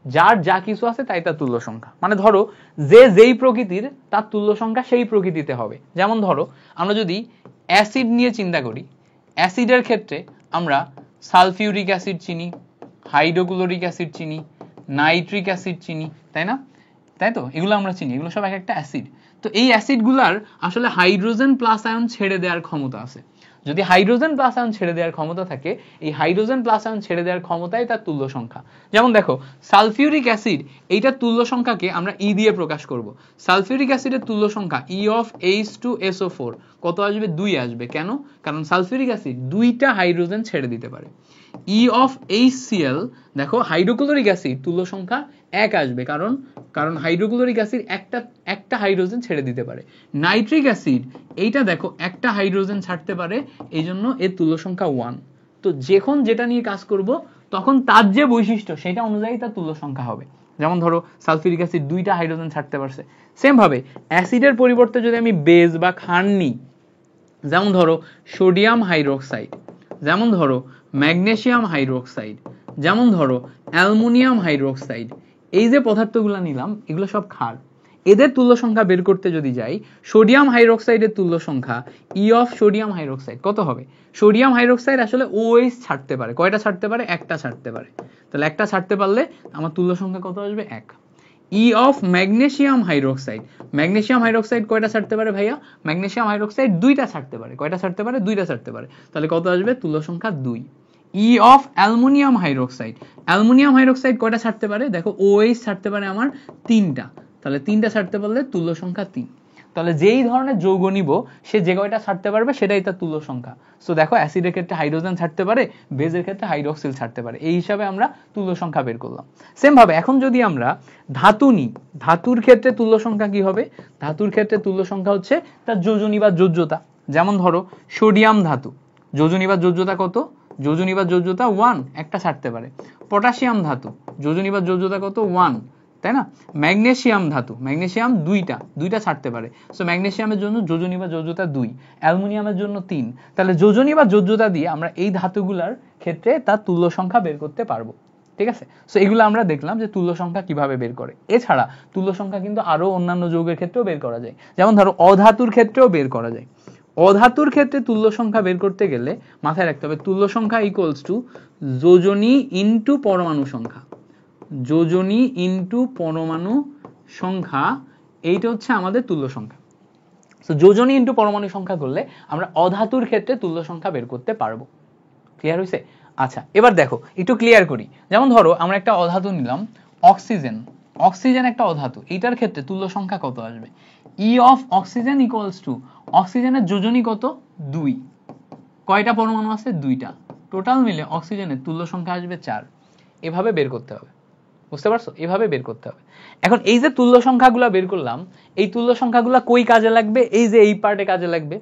যার যা কিছু আছে তাই তার তুল্য সংখ্যা, মানে ধরো যে যেই প্রকৃতির তার তুল্য সংখ্যা সেই প্রকৃতিতে হবে। যেমন ধরো আমরা যদি অ্যাসিড নিয়ে চিন্তা করি, অ্যাসিডের ক্ষেত্রে আমরা সালফিউরিক অ্যাসিড চিনি, হাইড্রোক্লোরিক অ্যাসিড চিনি, নাইট্রিক অ্যাসিড চিনি, তাই না? তাই তো, এগুলো আমরা চিনি, এগুলো সব এক একটা অ্যাসিড। তো এই অ্যাসিডগুলার আসলে হাইড্রোজেন প্লাস আয়ন ছেড়ে দেওয়ার ক্ষমতা আছে। যদি হাইড্রোজেন প্লাস আয়ন ছেড়ে দেওয়ার ক্ষমতা থাকে, এই হাইড্রোজেন প্লাস আয়ন ছেড়ে দেওয়ার ক্ষমতাই তার তুল্য সংখ্যা। যেমন দেখো সালফিউরিক অ্যাসিড, এইটার তুল্য সংখ্যাকে আমরা ই দিয়ে প্রকাশ করব। সালফিউরিক অ্যাসিডের তুল্য সংখ্যা ই অফ H2SO4 কত আসবে? 2 আসবে। কেন? কারণ সালফিউরিক অ্যাসিড দুইটা হাইড্রোজেন ছেড়ে দিতে পারে। ই অফ HCl, দেখো হাইড্রোক্লোরিক অ্যাসিড তুল্য সংখ্যা 1 আসবে, কারণ হাইড্রোক্লোরিক অ্যাসিড একটা হাইড্রোজেন ছেড়ে দিতে পারে। নাইট্রিক অ্যাসিড, এইটা দেখো একটা হাইড্রোজেন ছাড়তে পারে, এই জন্য এর তুল্য সংখ্যা 1। তো যখন যেটা নিয়ে কাজ করব তখন তার যে বৈশিষ্ট্য সেটা অনুযায়ী তার তুল্য সংখ্যা হবে। যেমন ধরো সালফিউরিক অ্যাসিড দুইটা হাইড্রোজেন ছাড়তে পারছে। সেম ভাবে অ্যাসিডের পরিবর্তে যদি আমি বেস বা ক্ষার নিই, যেমন ধরো সোডিয়াম হাইড্রোক্সাইড, যেমন ধরো ম্যাগনেসিয়াম হাইড্রোক্সাইড, যেমন ধরো অ্যালুমিনিয়াম হাইড্রোক্সাইড, এই যে পদার্থগুলো নিলাম এগুলো সব ক্ষার। এদের তুল্য সংখ্যা বের করতে যদি যাই, সোডিয়াম হাইড্রোক্সাইডের তুল্য সংখ্যা ই অফ সোডিয়াম হাইড্রোক্সাইড কত হবে? সোডিয়াম হাইড্রোক্সাইড আসলে OH ছাড়তে পারে, কয়টা ছাড়তে পারে? একটা ছাড়তে পারে। তাহলে একটা ছাড়তে পারলে আমার তুল্য সংখ্যা কত আসবে? 1। ই of magnesium hydroxide, magnesium hydroxide কয়টা ছাড়তে পারে ভাইয়া? ম্যাগনেসিয়াম হাইড্রোক্সাইড দুইটা ছাড়তে পারে। কয়টা ছাড়তে পারে? দুইটা ছাড়তে পারে। তাহলে কত আসবে? তুল্য সংখ্যা 2। ই of aluminium hydroxide, aluminium hydroxide কয়টা ছাড়তে পারে? দেখো OH ছাড়তে পারে আমার 3টা। তাহলে 3টা ছাড়তে পারলে তুল্য সংখ্যা 3। তাহলে যেই ধরনের যৌগ নিব সে যে কয়টা ছাড়তে পারবে সেটাই তার তুল্য সংখ্যা। সো দেখো অ্যাসিডের ক্ষেত্রে হাইড্রোজেন ছাড়তে পারে, বেজের ক্ষেত্রে হাইড্রোক্সিল ছাড়তে পারে। এই হিসাবে আমরা তুল্য সংখ্যা বের করলাম। সেম ভাবে এখন যদি আমরা ধাতু নিই, ধাতুর ক্ষেত্রে তুল্য সংখ্যা কি হবে? ধাতুর ক্ষেত্রে তুল্য সংখ্যা হচ্ছে তার যোজনী বা যোজ্যতা। যেমন ধরো সোডিয়াম ধাতু, যোজনী বা যোজ্যতা কত? যোজনী বা যোজ্যতা 1, একটা ছাড়তে পারে। পটাশিয়াম ধাতু, যোজনী বা যোজ্যতা কত? 1, তাই না? ম্যাগনেসিয়াম ধাতু, ম্যাগনেসিয়াম দুইটা ছাড়তে পারে। সো ম্যাগনেসিয়ামের জন্য যোজনী বা যোজ্যতা 2, অ্যালুমিনিয়ামের জন্য 3। তাহলে যোজনী বা যোজ্যতা দিয়ে আমরা এই ধাতুগুলোর ক্ষেত্রে তার তুল্য সংখ্যা বের করতে পারবো। ঠিক আছে? সো এগুলো আমরা দেখলাম যে তুল্য সংখ্যা কিভাবে বের করে। এছাড়া তুল্য সংখ্যা কিন্তু আরো অন্যান্য যৌগের ক্ষেত্রেও বের করা যায়। যেমন ধরো অধাতুর ক্ষেত্রেও বের করা যায়। অধাতুর ক্ষেত্রে তুল্য সংখ্যা বের করতে গেলে মাথায় রাখতে হবে তুল্য সংখ্যা ইকুয়ালস টু যোজনী ইনটু পরমাণু সংখ্যা। যোজনী ইনটু পরমাণু সংখ্যা, এইটা হচ্ছে আমাদের তুল্য সংখ্যা। সো যোজনী ইনটু পরমাণু সংখ্যা করলে আমরা অধাতুর ক্ষেত্রে তুল্য সংখ্যা বের করতে পারবো। ক্লিয়ার হয়েছে? আচ্ছা, এবার দেখো একটু ক্লিয়ার করি। যেমন ধরো আমরা একটা অধাতু নিলাম অক্সিজেন, অক্সিজেন একটা অধাতু, এইটার ক্ষেত্রে তুল্য সংখ্যা কত আসবে? ই অফ অক্সিজেন ইকুয়ালস টু, অক্সিজেনের যোজনী কত? 2। কয়টা পরমাণু আছে? 2টা। টোটাল মিলে অক্সিজেনের তুল্য সংখ্যা আসবে 4। এভাবে বের করতে হবে। বুঝতে পারছো? এভাবে বের করতে হবে। এখন এই যে তুল্য সংখ্যাগুলো বের করলাম, এই তুল্য সংখ্যাগুলো কই কাজে লাগবে? এই যে এই পার্টে কাজে লাগবে।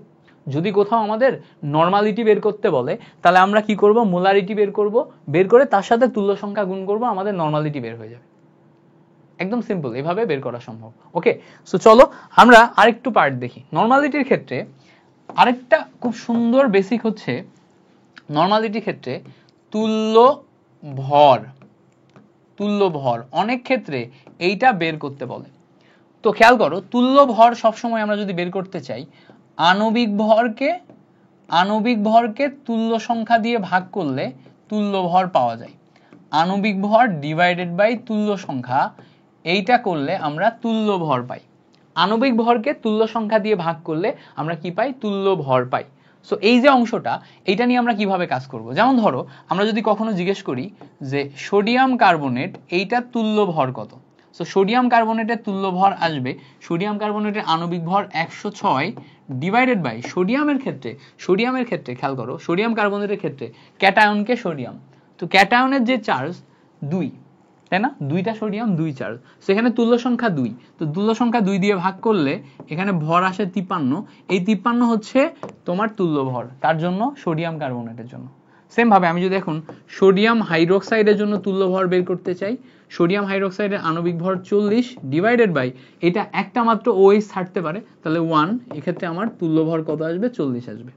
যদি কোথাও আমাদের নরমালিটি বের করতে বলে তাহলে আমরা কি করব? মোলারিটি বের করব, বের করে তার সাথে তুল্য সংখ্যা গুণ করব, আমাদের নরমালিটি বের হয়ে যাবে। একদম সিম্পল, এভাবে বের করা সম্ভব। ওকে, সো চলো আমরা আরেকটু পার্ট দেখি। নরমালিটির ক্ষেত্রে আরেকটা খুব সুন্দর বেসিক হচ্ছে নরমালিটির ক্ষেত্রে তুল্য ভর। তুল্য ভর অনেক ক্ষেত্রে এইটা বের করতে বলে। তো খেয়াল করো, তুল্য ভর সবসময় আমরা যদি বের করতে চাই, আণবিক ভরকে তুল্য সংখ্যা দিয়ে ভাগ করলে তুল্য ভর পাওয়া যায়। আণবিক ভর ডিভাইডেড বাই তুল্য সংখ্যা, এইটা করলে আমরা তুল্য ভর পাই। আণবিক ভরকে তুল্য সংখ্যা দিয়ে ভাগ করলে আমরা কি পাই? তুল্য ভর পাই। সো এই যে অংশটা, এইটা নিয়ে আমরা কিভাবে কাজ করব? যেমন ধরো আমরা যদি কখনো জিজ্ঞেস করি যে সোডিয়াম কার্বনেট এইটার তুল্য ভর কত, সো সোডিয়াম কার্বনেটের তুল্য ভর আসবে, সোডিয়াম কার্বনেটের আণবিক ভর 106 ডিভাইডেড বাই সোডিয়ামের ক্ষেত্রে খেয়াল করো, সোডিয়াম কার্বনেটের ক্ষেত্রে ক্যাটায়নকে সোডিয়াম, তো ক্যাটায়নের যে চার্জ 2, তাই না, 2টা সোডিয়াম 2 চার্জ, সেখানে তুল্য সংখ্যা 2, তো তুল্য সংখ্যা 2 দিয়ে ভাগ করলে এখানে ভর আসে 53, এই 53 হচ্ছে তোমার তুল্য ভর, তার জন্য সোডিয়াম কার্বনেটের জন্য। সেম ভাবে আমি যদি এখন সোডিয়াম হাইড্রোক্সাইডের জন্য তুল্য ভর বের করতে চাই, সোডিয়াম হাইড্রোক্সাইডের আণবিক ভর 40 ডিভাইডেড বাই এটা একটা মাত্র OH ছাড়তে পারে, তাহলে 1, এক্ষেত্রে আমার তুল্য ভর কত আসবে, 40 আসবে।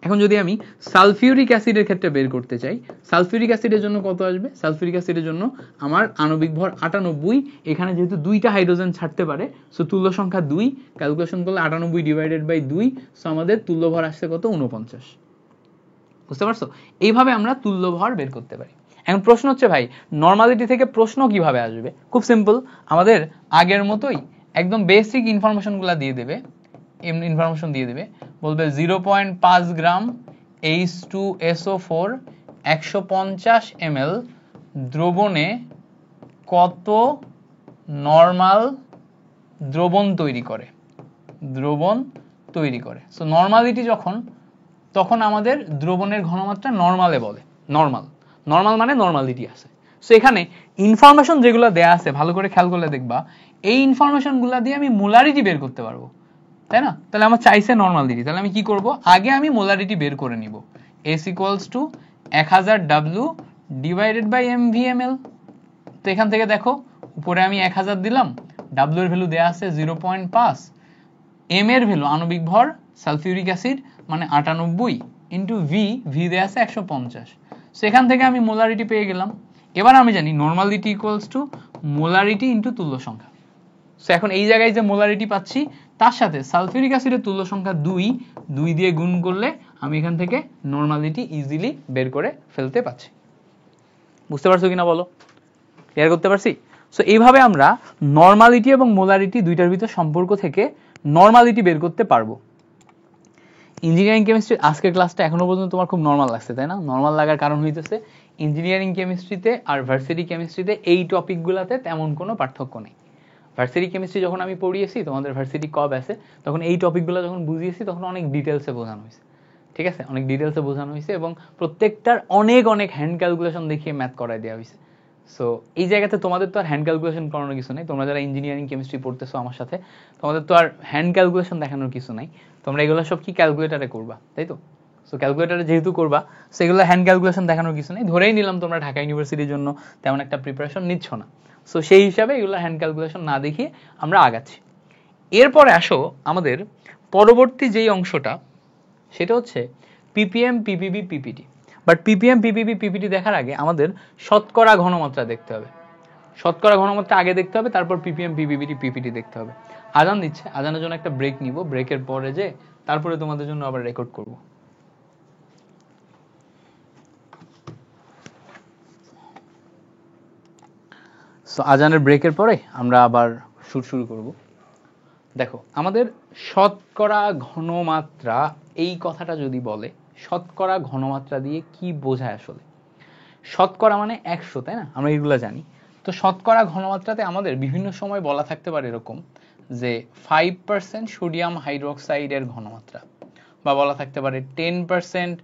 এখন যদি আমি সালফিউরিক অ্যাসিডের ক্ষেত্রে বের করতে চাই, সালফিউরিক অ্যাসিডের জন্য কত আসবে, সালফিউরিক অ্যাসিডের জন্য আমার আণবিক ভর 98, এখানে যেহেতু 2টা হাইড্রোজেন ছাড়তে পারে, সো তুল্য সংখ্যা 2, ক্যালকুলেশন করলে 98 ডিভাইডেড বাই 2, সো আমাদের তুল্য ভর আসছে কত, 49। বুঝতে পারছো? এইভাবে আমরা তুল্য ভর বের করতে পারি। এখন প্রশ্ন হচ্ছে ভাই নরমালিটি থেকে প্রশ্ন কিভাবে আসবে? খুব সিম্পল, আমাদের আগের মতোই একদম বেসিক ইনফরমেশনগুলো দিয়ে দেবে, ইনফরমেশন দিয়ে দেবে, বলবে 0.5 গ্রাম H2SO4 150 ml দ্রবণে কত নরমাল দ্রবণ তৈরি করে, সো নরমালিটি যখন, তখন আমাদের দ্রবণের ঘনমাত্রা নরমালে বলে, নরমাল মানে নরমালিটি আছে। সো এখানে ইনফরমেশন যেগুলো দেয়া আছে ভালো করে খেয়াল করলে দেখবা, এই ইনফরমেশনগুলো দিয়ে আমি মোলারিটি বের করতে পারবো, তাই না? তাহলে আমার চাইছে নরমালিটি, তাহলে আমি কি করব, আগে আমি মোলারিটি বের করে নিব, S = 1000 W divided by mv/ml। তো এখান থেকে দেখো উপরে আমি 1000 দিলাম, W এর ভ্যালু দেয়া আছে 0.5, m এর ভ্যালু আণবিক ভর সালফিউরিক অ্যাসিড মানে 98 ইনটু v দেয়া আছে 150, সো এখান থেকে আমি মোলারিটি পেয়ে গেলাম। এবার আমি জানি normality equals to molarity into তুল্য সংখ্যা, সো এখন এই জায়গায় যে মোলারিটি পাচ্ছি তার সাথে সালফিউরিক অ্যাসিডের তুল্য সংখ্যা 2 দিয়ে গুণ করলে আমি এখান থেকে নরমালিটি ইজিলি বের করে ফেলতে পারছি। বুঝতে পারছো কিনা বলো, ক্লিয়ার করতে পারছি? সো এইভাবে আমরা নরমালিটি এবং মোলারিটি দুইটার ভিতর সম্পর্ক থেকে নরমালিটি বের করতে পারবো। ইঞ্জিনিয়ারিং কেমিস্ট্রির আজকের ক্লাসটা এখনো পর্যন্ত তোমার খুব নরমাল লাগছে, তাই না? নরমাল লাগার কারণ হইতেছে ইঞ্জিনিয়ারিং কেমিস্ট্রিতে আর ভার্সিটি কেমিস্ট্রিতে এই টপিকগুলোতে তেমন কোনো পার্থক্য নেই। ভার্সিটি কেমিস্ট্রি যখন আমি পড়িয়েছি, তোমাদের ভার্সিটি কব আছে, তখন এই টপিকগুলো যখন বুঝিয়েছি তখন অনেক ডিটেলসে বোঝানো হয়েছে, ঠিক আছে, অনেক ডিটেলসে বোঝানো হয়েছে এবং প্রত্যেকটার অনেক হ্যান্ড ক্যালকুলেশন দেখিয়ে ম্যাথ করায় দেওয়া হয়েছে। সো এই জায়গাতে তোমাদের তো আর হ্যান্ড ক্যালকুলেশন করানোর কিছু নেই, তোমরা যারা ইঞ্জিনিয়ারিং কেমিস্ট্রি পড়তেছো আমার সাথে, তোমাদের তো আর হ্যান্ড ক্যালকুলেশন দেখানোর কিছু নাই, তোমরা এগুলো সব কি ক্যালকুলেটারে করবা, তাই তো? সো ক্যালকুলেটারে যেহেতু করবা, সেগুলো হ্যান্ড ক্যালকুলেশন দেখানোর কিছু নেই, ধরেই নিলাম তোমরা ঢাকা ইউনিভার্সিটির জন্য তেমন একটা প্রিপারেশন নিচ্ছ না, সো সেই হিসাবে এগুলো হ্যান্ড ক্যালকুলেশন না দেখিয়ে আমরা আগাচ্ছি। এরপরে আসো আমাদের পরবর্তী যেই অংশটা, সেটা হচ্ছে PPM, PPB, PPT. But PPM, PPB, PPT দেখার আগে আমাদের শতকরা ঘনমাত্রা দেখতে হবে, শতকরা ঘনমাত্রা আগে দেখতে হবে, তারপর পিপিএম, পিপিবি, পিপিটি দেখতে হবে। আজান দিচ্ছে, আজানের জন্য একটা ব্রেক নিব, ব্রেকের পরে যে তারপরে তোমাদের জন্য আবার রেকর্ড করব। সো আজানের ব্রেকের পরে আমরা আবার শুরু করব। দেখো আমাদের শতকরা ঘনমাত্রা, এই কথাটা যদি বলে, শতকরা ঘনমাত্রা দিয়ে কি বোঝায় আসলে? শতকরা মানে 100, তাই না? আমরা এগুলো জানি। তো শতকরা ঘনমাত্রাতে আমাদের বিভিন্ন সময় বলা থাকতে পারে এরকম যে 5% সোডিয়াম হাইড্রোক্সাইডের ঘনমাত্রা, বা বলা থাকতে পারে 10%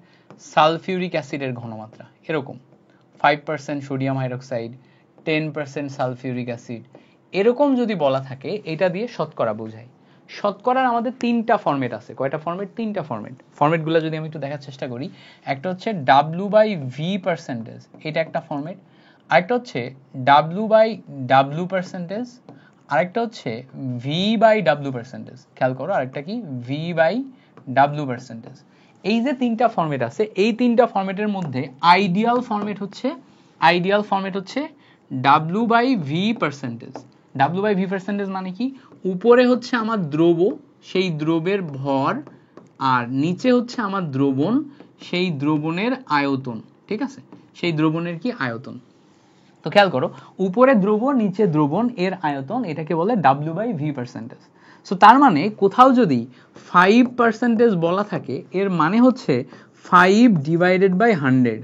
সালফিউরিক অ্যাসিডের ঘনমাত্রা, এরকম 5% সোডিয়াম হাইড্রোক্সাইড, 10% সালফিউরিক অ্যাসিড, এরকম যদি বলা থাকে, এটা দিয়ে শতকরা বোঝায়। শতকরার আমাদের 3টা ফরম্যাট আছে। কয়টা ফরম্যাট? 3টা ফরম্যাট। ফরম্যাটগুলো যদি আমি একটু দেখার চেষ্টা করি, একটা হচ্ছে W/V%, এটা একটা ফরম্যাট। আরেকটা হচ্ছে W/W%, আরেকটা হচ্ছে V/W%। খেয়াল করো, আরেকটা কি? V/W%। এই যে 3টা ফরম্যাট আছে, এই 3টা ফরম্যাটের মধ্যে আইডিয়াল ফরম্যাট হচ্ছে W/V%। W/V% মানে কি? উপরে হচ্ছে আমার দ্রব, সেই দ্রবের ভর, আর নিচে হচ্ছে আমার দ্রবণ, সেই দ্রবণের আয়তন, ঠিক আছে? সেই দ্রবণের কি? আয়তন। তো খেয়াল করো, উপরে দ্রব, নিচে দ্রবণ, এর আয়তন, এটাকে বলে W/V%। সো তার মানে কোথাও যদি 5% বলা থাকে, এর মানে হচ্ছে 5/100।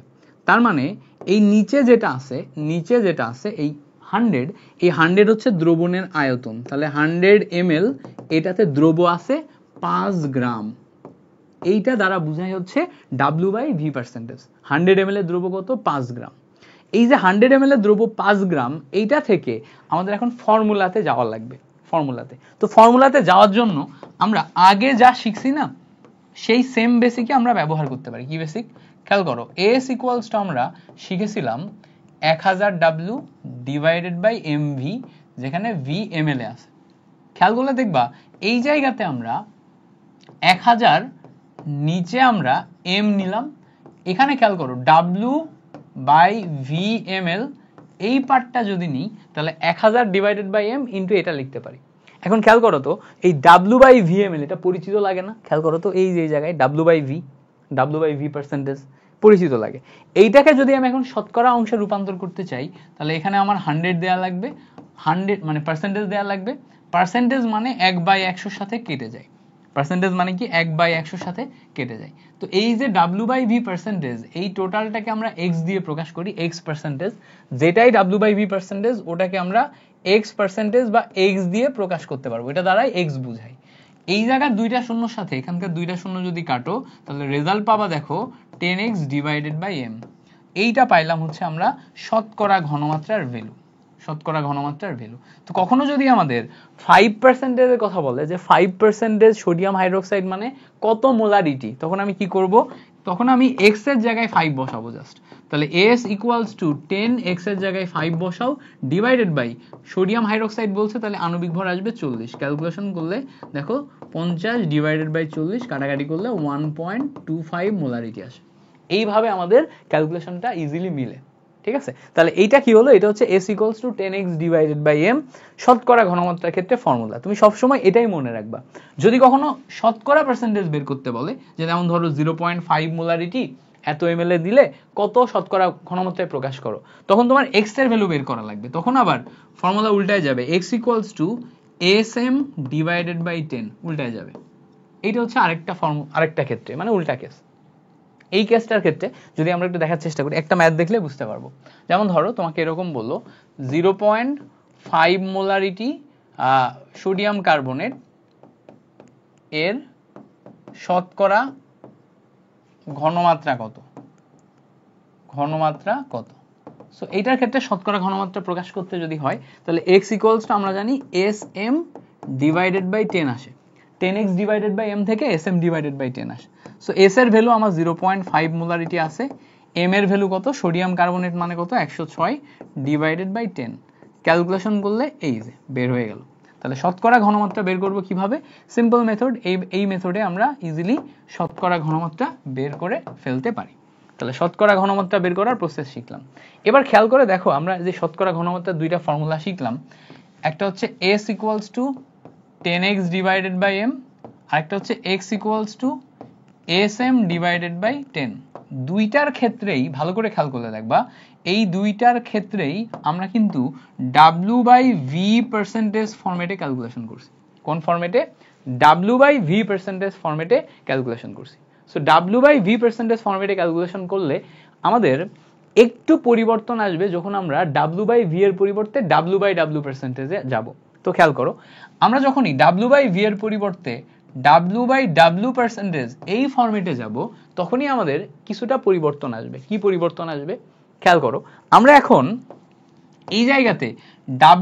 তার মানে এই নিচে যেটা আছে এই 100, এই 100 হচ্ছে দ্রবণের আয়তন। তাহলে 100 ml, এটাতে দ্রব আছে 5 গ্রাম, এইটা দ্বারা বোঝায় হচ্ছে W/V%। 100 ml এর দ্রব্য কত? 5 গ্রাম। এই যে 100 ml এর দ্রব্য 5 গ্রাম, এইটা থেকে আমাদের এখন ফর্মুলাতে যাওয়া লাগবে। তো ফর্মুলাতে যাওয়ার জন্য আমরা আগে যা শিখছি না, সেই সেম বেসিকে আমরা ব্যবহার করতে পারি। কি বেসিক? খেয়াল করো, AS ইকুয়ালস টু আমরা শিখেছিলাম 1000 W ডিভাইডেড বাই MV, যেখানে V ml এ আছে। খেয়াল করলে দেখবা এই জায়গাতে আমরা 1000 নিচে আমরা M নিলাম, এখানে খেয়াল করো W/V/ml, এই পার্টটা যদি নিই তাহলে 1000 ডিভাইডেড বাই M ইন্টু এটা লিখতে পারি। এখন খেয়াল করো তো এই W/V/ml এটা পরিচিত লাগে না? খেয়াল করো তো এই যে জায়গায় W/V% পরিচিত লাগে। এইটাকে যদি আমি এখন শতকরা অংশে রূপান্তর করতে চাই তাহলে এখানে আমার 100 দেয়া লাগবে, 100 মানে পার্সেন্টেজ দেয়া লাগবে। পার্সেন্টেজ মানে 1/100 সাথে কেটে যায়। পার্সেন্টেজ মানে কি? 1/100 সাথে কেটে যায়। তো এই যে W/V%, এই টোটালটাকে আমরা x দিয়ে প্রকাশ করি, x%, যেটাই W/V%, ওটাকে আমরা x% বা x দিয়ে প্রকাশ করতে পারবো, এটা দ্বারাই x বুঝাই। এই জায়গার দুইটা শূন্যর সাথে এখানকার দুইটা শূন্য যদি কাটো তাহলে রেজাল্ট পাবা দেখো 10x ডিভাইডেড বাই m। এইটা পাইলাম হচ্ছে আমরা শতকরা ঘনমাত্রার ভ্যালু। শতকরা ঘনমাত্রার ভ্যালু। তো কখনো যদি আমাদের 5% এর কথা বলে যে 5% সোডিয়াম হাইড্রোক্সাইড মানে কত মোলারিটি, তখন আমি কি করব? তখন আমি x এর জায়গায় 5 বসাবো জাস্ট। তাহলে AS ইকুয়ালস টু 10 x এর জায়গায় 5 বসাও ডিভাইডেড বাই সোডিয়াম হাইড্রোক্সাইড বলছে, তাহলে আণবিক ভর আসবে 40। ক্যালকুলেশন করলে দেখো 50 ডিভাইডেড বাই 40 কাটাকাটি করলে 1.25 মোলারিটি আসে। এইভাবে আমাদের ক্যালকুলেশনটা ইজিলি মিলে। ঠিক আছে? তাহলে এইটা কি হলো? এটা হচ্ছে S equals to 10x divided by m, শতকরা ঘনমাত্রার ক্ষেত্রে ফর্মুলা। তুমি সবসময় এটাই মনে রাখবা। যদি কখনো শতকরা পার্সেন্টেজ বের করতে বলে, যে যেমন ধরো 0.5 মোলারিটি এত ml এ দিলে কত শতকরা ঘনমাত্রায় প্রকাশ করো, তখন তোমার x এর ভ্যালু বের করা লাগবে। তখন আবার ফর্মুলা উল্টায় যাবে, x equals to SM divided by 10 উল্টায় যাবে। এইটা হচ্ছে আরেকটা ক্ষেত্রে, মানে উল্টা কেস। এই কেসটার ক্ষেত্রে যদি আমরা একটু দেখার চেষ্টা করি, একটা ম্যাথ দেখলে বুঝতে পারবো। যেমন ধরো তোমাকে এরকম বললো 0.5 মোলারিটি সোডিয়াম কার্বনেট এর শতকরা ঘনমাত্রা কত, সো এইটার ক্ষেত্রে শতকরা ঘনমাত্রা প্রকাশ করতে যদি হয় তাহলে x ইকুয়ালস টু আমরা জানি SM ডিভাইডেড বাই 10 আসে। 10x ডিভাইডেড বাই m থেকে SM ডিভাইডেড বাই 10 আসে। সো s এর ভ্যালু আমার 0.5 মোলারিটি আছে, m এর ভ্যালু কত? সোডিয়াম কার্বনেট মানে কত? 106 ডিভাইডেড বাই 10। ক্যালকুলেশন করলে এই যে বের হয়ে গেল। তাহলে শতকরা ঘনমাত্রা বের করব কিভাবে? সিম্পল মেথড, এই মেথডে আমরা ইজিলি শতকরা ঘনমাত্রা বের করে ফেলতে পারি। তাহলে শতকরা ঘনমাত্রা বের করার প্রসেস শিখলাম। এবার খেয়াল করে দেখো, আমরা যে শতকরা ঘনমাত্রার দুইটা ফর্মুলা শিখলাম, একটা হচ্ছে S equals to 10x divided by m, আরেকটা হচ্ছে x equals to SM divided by 10। দুইটার ক্ষেত্রেই ভালো করে খেয়াল করলে দেখবা, এই দুইটার ক্ষেত্রেই আমরা কিন্তু W/V% ফরম্যাটে ক্যালকুলেশন করছি। কোন ফরম্যাটে? W/V% ফরম্যাটে ক্যালকুলেশন করছি। সো W/V% ফরম্যাটে ক্যালকুলেশন করলে আমাদের একটু পরিবর্তন আসবে যখন আমরা W/V এর পরিবর্তে W/W% যাব। তো খেয়াল করো, আমরা যখনই W/V এর পরিবর্তে W/W% এই ফরম্যাটে যাব, তখনই আমাদের কিছুটা পরিবর্তন আসবে। কি পরিবর্তন আসবে? খেয়াল করো, আমরা এখন এই জায়গাতে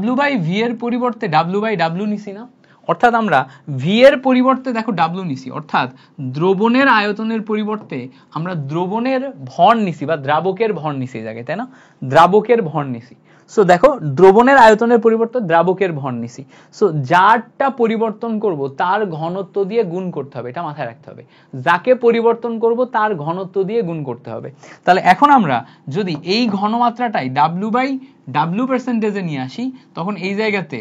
W/V এর পরিবর্তে W/W নিছি না? অর্থাৎ আমরা V এর পরিবর্তে দেখো W নিছি, অর্থাৎ দ্রবণের আয়তনের পরিবর্তে আমরা দ্রবণের ভর নিছি বা দ্রাবকের ভর নিছি এই জায়গায়, তাই না? দ্রাবকের ভর নিছি। সো দেখো, দ্রবণের আয়তনের পরিবর্তে দ্রাবকের ভর নিছি। সো যারটা পরিবর্তন করব তার ঘনত্ব দিয়ে গুণ করতে হবে, এটা মাথায় রাখতে হবে। যাকে পরিবর্তন করব তার ঘনত্ব দিয়ে গুণ করতে হবে। তাহলে এখন আমরা যদি এই ঘনমাত্রাটাই W/W% নিয়ে আসি, তখন এই জায়গাতে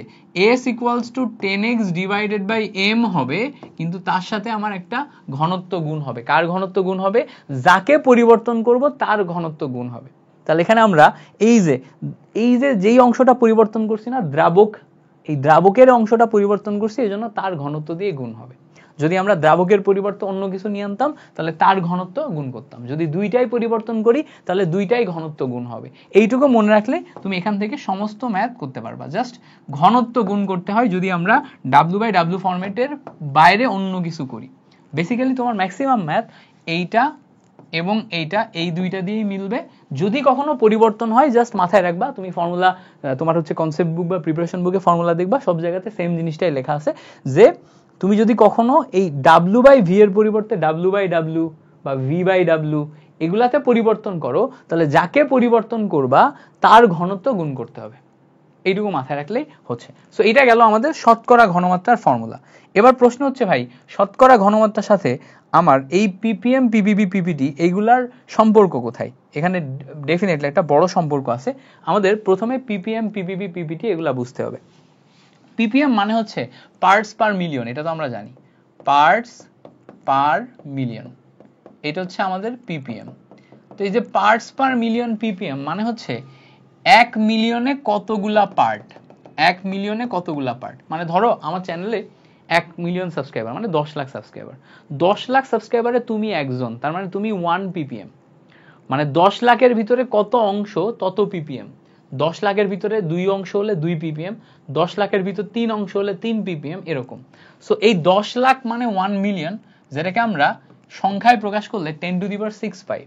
S equals to 10x divided by m হবে, কিন্তু তার সাথে আমার একটা ঘনত্ব গুণ হবে। কার ঘনত্ব গুণ হবে? যাকে পরিবর্তন করব তার ঘনত্ব গুণ হবে। তাহলে এখানে আমরা এই যে যেই অংশটা পরিবর্তন করছি না, দ্রাবক, এই দ্রাবকের অংশটা পরিবর্তন করছি, এই জন্য তার ঘনত্ব দিয়ে গুণ হবে। যদি আমরা দ্রাবকের পরিবর্তে অন্য কিছু নিয়ে আনতাম তাহলে তার ঘনত্ব গুণ করতাম, যদি দুইটাই পরিবর্তন করি তাহলে দুইটাই ঘনত্ব গুণ হবে। এইটুকু মনে রাখলে তুমি এখান থেকে সমস্ত ম্যাথ করতে পারবা। জাস্ট ঘনত্ব গুণ করতে হয় যদি আমরা W/W ফরম্যাটের বাইরে অন্য কিছু করি। বেসিক্যালি তোমার ম্যাক্সিমাম ম্যাথ এইটা এবং এইটা এই দুইটা দিয়েই মিলবে। যদি কখনো পরিবর্তন হয় জাস্ট মাথায় রাখবা, তুমি ফর্মুলা তোমার হচ্ছে কনসেপ্ট বুক বা প্রিপারেশন বুকে ফর্মুলা দেখবা, সব জায়গাতে সেম জিনিসটাই লেখা আছে যে তুমি যদি কখনো এই W/V এর পরিবর্তে W/W বা V/W এগুলাতে পরিবর্তন করো তাহলে যাকে পরিবর্তন করবা তার ঘনত্ব গুণ করতে হবে। এইটুকু মাথায় রাখলেই হচ্ছে। সো এটা গেল আমাদের শতকরা ঘনমাত্রার ফর্মুলা। এবার প্রশ্ন হচ্ছে ভাই শতকরা ঘনমাত্রার সাথে আমার এই ppm ppb ppt এইগুলার সম্পর্ক কোথায়? এখানে ডেফিনেটলি একটা বড় সম্পর্ক আছে। আমাদের প্রথমে ppm ppb ppt এগুলা বুঝতে হবে। ppm মানে হচ্ছে পার্টস পার মিলিয়ন, এটা তো আমরা জানি, পার্টস পার মিলিয়ন, এটা হচ্ছে আমাদের ppm। তো এই যে পার্টস পার মিলিয়ন ppm মানে হচ্ছে 1 মিলিয়নে কতগুলা পার্ট, 1 মিলিয়নে কতগুলা পার্ট। মানে ধরো আমার চ্যানেলে 1 মিলিয়ন সাবস্ক্রাইবার মানে 10 লাখ সাবস্ক্রাইবার, 10 লাখ সাবস্ক্রাইবারে তুমি একজন, তার মানে তুমি 1 ppm, মানে 10 লাখের ভিতরে কত অংশ তত ppm, 10 লাখের ভিতরে 2 অংশ হলে 2 ppm, 10 লাখের ভিতর 3 অংশ হলে 3 ppm, এরকম। সো এই 10 লাখ মানে 1 মিলিয়ন, যেটাকে আমরা সংখ্যায় প্রকাশ করলে 10 টু দি পাওয়ার 6 পাই।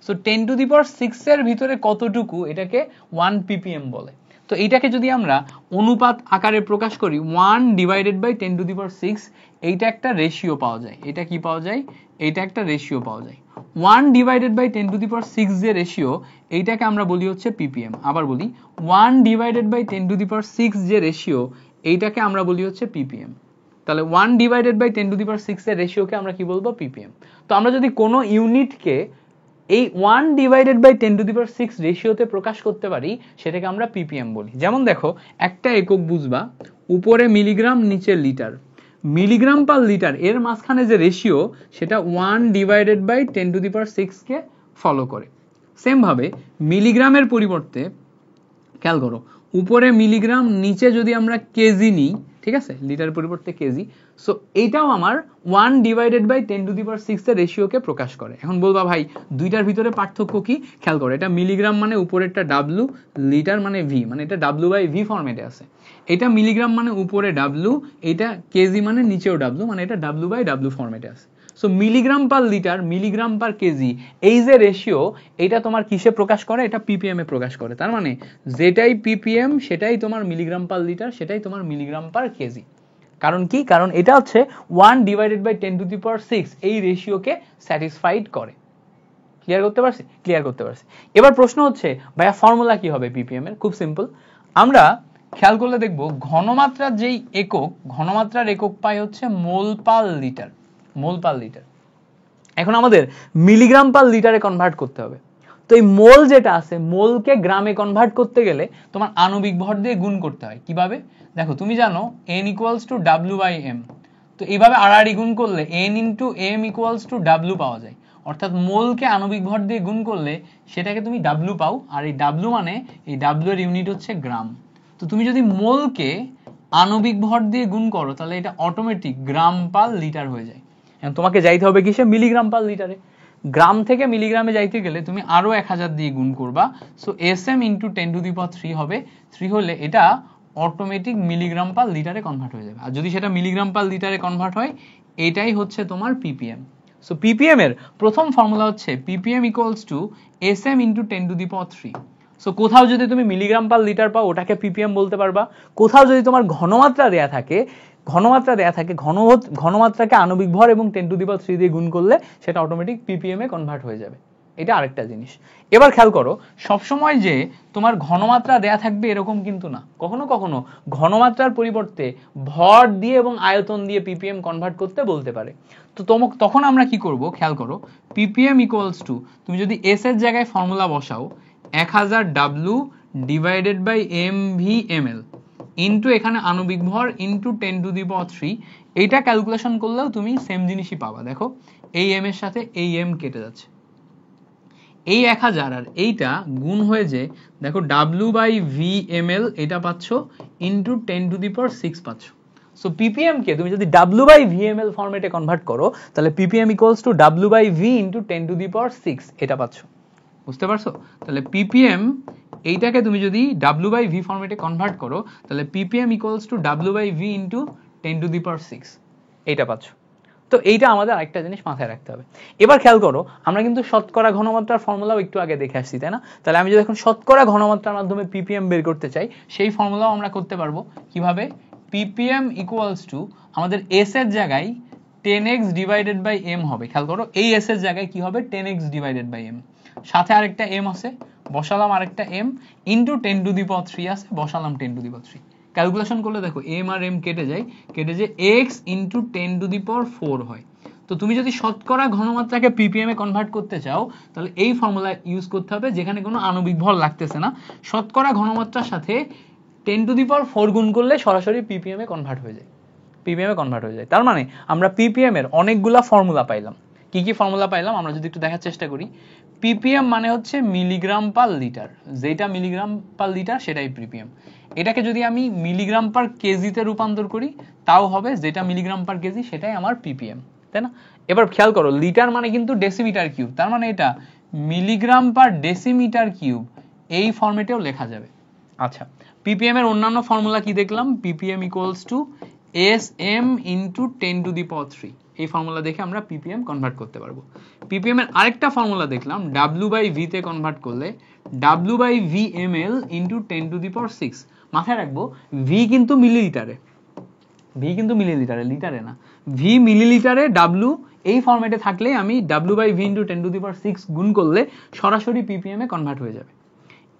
সো 10 টু দি পাওয়ার 6 এর ভিতরে কতটুকু, এটাকে 1 ppm বলে। তো এইটাকে যদি আমরা অনুপাত আকারে প্রকাশ করি 1 divided by 10 to the power 6, এইটা একটা রেশিও পাওয়া যায়। এটা কি পাওয়া যায়? এইটা একটা রেশিও পাওয়া যায়। 1 divided by 10 to the power 6 যে রেশিও, এইটাকে আমরা বলি হচ্ছে ppm। আবার বলি 1 divided by 10 to the power 6 যে রেশিও, এইটাকে আমরা বলি হচ্ছে ppm। তাহলে 1 divided by 10 to the power 6 এর রেশিওকে আমরা কি বলবো? ppm। তো আমরা যদি কোনো ইউনিটকে এই 1 divided by 10 to the power 6 রেশিওতে প্রকাশ করতে পারি, সেটাকে আমরা ppm বলি। যেমন দেখো একটা একক বুঝবা, উপরে মিলিগ্রাম নিচে লিটার, মিলিগ্রাম পার লিটার এর মাঝখানে যে রেশিও সেটা 1 divided by 10 to the power 6 কে ফলো করে। সেম ভাবে মিলিগ্রামের পরিবর্তে খেয়াল করো, উপরে মিলিগ্রাম নিচে যদি আমরা কেজি নিই, ঠিক আছে, লিটার পরিবর্তে কেজি, সো এইটাও আমার 1 divided by 10 to the power 6 এর রেশিওকে প্রকাশ করে। এখন বলবা ভাই দুইটার ভিতরে পার্থক্য কি? খেয়াল করো, এটা মিলিগ্রাম মানে উপরেরটা W, লিটার মানে V, মানে এটা W/V ফরম্যাটে আছে। এটা মিলিগ্রাম মানে উপরে W, এটা কেজি মানে নিচেও W, মানে এটা W/W ফরম্যাটে আছে। So milligram per litre, milligram per KG, এই যে রেশিও, এটা তোমার কিসে প্রকাশ করে? এটা ppm এ প্রকাশ করে। তার মানে যেটাই ppm সেটাই তোমার মিলিগ্রাম পার লিটার, সেটাই তোমার মিলিগ্রাম পার কেজি। কারণ কি? কারণ এটা হচ্ছে 1 divided by 10 to the power 6 এই রেশিওকে স্যাটিসফাইড করে। ক্লিয়ার করতে পারছি? ক্লিয়ার করতে পারছি। এবার প্রশ্ন হচ্ছে ভাইয়া ফর্মুলা কি হবে ppm এর? খুব সিম্পল, আমরা খেয়াল করলে দেখব ঘনমাত্রার যেই একক, ঘনমাত্রার একক পাই হচ্ছে মোল পার লিটার, মোল পার লিটার। এখন আমাদের মিলিগ্রাম পার লিটারে কনভার্ট করতে হবে। তো এই মোল যেটা আছে, মোলকে গ্রামে কনভার্ট করতে গেলে তোমার আণবিক ভর দিয়ে গুণ করতে হয়। কিভাবে? দেখো তুমি জানো n ইকুয়ালস টু W/m, তো এইভাবে আড়াআড়ি গুণ করলে n into m equals to W পাওয়া যায়। অর্থাৎ মোলকে আণবিক ভর দিয়ে গুণ করলে সেটাকে তুমি W পাও, আর এই W মানে এই W এর ইউনিট হচ্ছে গ্রাম। তো তুমি যদি মোলকে আণবিক ভর দিয়ে গুণ করো তাহলে এটা অটোমেটিক গ্রাম পার লিটার হয়ে যায়। তোমাকে যাইতে হবে কিসে? মিলিগ্রাম পার লিটারে। গ্রাম থেকে মিলিগ্রামে যাইতে গেলে তুমি আরো 1000 দিয়ে গুণ করবা। So sm into 10 to the power 3 হবে। 3 হলে এটা অটোমেটিক মিলিগ্রাম পার লিটারে কনভার্ট হয়ে যাবে। আর যদি সেটা মিলিগ্রাম পার লিটারে কনভার্ট হয়, এটাই হচ্ছে তোমার ppm। সো ppm এর প্রথম ফর্মুলা হচ্ছে ppm equals to sm into 10 to the power 3। So কোথাও যদি তুমি মিলিগ্রাম পার লিটার পাও ওটাকে ppm বলতে পারবা। কোথাও যদি তোমার ঘনমাত্রা দেয়া থাকে, ঘনমাত্রাকে আণবিক ভর এবং 10 টু দি পাওয়ার 3 দিয়ে গুণ করলে সেটা অটোমেটিক ppm এ কনভার্ট হয়ে যাবে। এটা আরেকটা জিনিস। এবার খেয়াল করো, সবসময় যে তোমার ঘনমাত্রা দেয়া থাকবে এরকম কিন্তু না। কখনো কখনো ঘনমাত্রার পরিবর্তে ভর দিয়ে এবং আয়তন দিয়ে ppm কনভার্ট করতে বলতে পারে। তো তখন আমরা কি করব? খেয়াল করো, ppm ইকুয়ালস টু, তুমি যদি s এর জায়গায় ফর্মুলা বসাও 1000 W divided by mv/ml into এখানে আণবিক ভর ইন্টু 10 টু দি পাওয়ার 3, এইটা ক্যালকুলেশন করলেও তুমি সেম জিনিসই পাবা। দেখো এই m এর সাথে এই m কেটে যাচ্ছে, এই 1000 আর এইটা গুণ হয়ে যে দেখো W/V/ml এটা পাচ্ছ ইন্টু 10 টু দি পাওয়ার 6 পাচ্ছ। সো ppm কে তুমি যদি w/vml ফরম্যাটে কনভার্ট করো তাহলে ppm equals to w/v into 10⁶ এটা পাচ্ছ। বুঝতে পারছো? তাহলে ppm এইটাকে তুমি যদি w/v ফরম্যাটে কনভার্ট করো তাহলে ppm equals to w/v into 10⁶ এইটা পাচ্ছ। তো এইটা আমাদের আরেকটা জিনিস মাথায় রাখতে হবে। এবার খেয়াল করো, আমরা কিন্তু শতকরা ঘনমাত্রার ফর্মুলাও একটু আগে দেখে আসছি, তাই না? তাহলে আমি যদি এখন শতকরা ঘনমাত্রার মাধ্যমে ppm বের করতে চাই, সেই ফর্মুলাও আমরা করতে পারবো। কিভাবে? ppm ইকুয়ালস টু আমাদের s এর জায়গায় 10x ডিভাইডেড বাই m হবে। খেয়াল করো, এই s এর জায়গায় কি হবে? 10x ডিভাইডেড বাই m, সাথে আরেকটা m আছে, বসালাম আরেকটা m, ইনটু 10⁻³ আছে, বসালাম 10⁻³। ক্যালকুলেশন করলে দেখো m আর m কেটে যায়, x ইনটু 10⁻⁴ হয়। তো তুমি যদি শতকরা ঘনমাত্রাকে ppm এ কনভার্ট করতে চাও তাহলে এই ফর্মুলা ইউজ করতে হবে, যেখানে কোনো আণবিক ভর লাগতেছে না। শতকরা ঘনমাত্রার সাথে 10⁻⁴ গুণ করলে সরাসরি ppm এ কনভার্ট হয়ে যায়, ppm এ কনভার্ট হয়ে যায়। তার মানে আমরা ppm এর অনেকগুলা ফর্মুলা পাইলাম। কি কি ফর্মুলা পাইলাম আমরা যদি একটু দেখার চেষ্টা করি। ppm মানে হচ্ছে মিলিগ্রাম পার লিটার, যেটা মিলিগ্রাম পার লিটার সেটাই ppm। এটাকে যদি আমি মিলিগ্রাম পার কেজিতে রূপান্তর করি তাও হবে, যেটা মিলিগ্রাম পার কেজি সেটাই আমার ppm, তাই না? এবার খেয়াল করো, লিটার মানে কিন্তু ডেসিমিটার কিউব, তার মানে এটা মিলিগ্রাম পার ডেসিমিটার কিউব, এই ফরম্যাটেও লেখা যাবে। আচ্ছা, ppm এর অন্যান্য ফর্মুলা কি দেখলাম? ppm equals to sm into 10⁻³ এই ফর্মুলা দেখে আমরা ppm কনভার্ট করতে পারবো। ppm এর আরেকটা ফর্মুলা দেখলাম, w/v তে কনভার্ট করলে w/vml ইনটু 10⁶। মাথায় রাখবো v কিন্তু মিলিলিটারে, লিটারে না, v মিলিলিটারে, w এই ফরম্যাটে থাকলে আমি w/v ইনটু 10⁶ গুণ করলে সরাসরি ppm এ কনভার্ট হয়ে যাবে।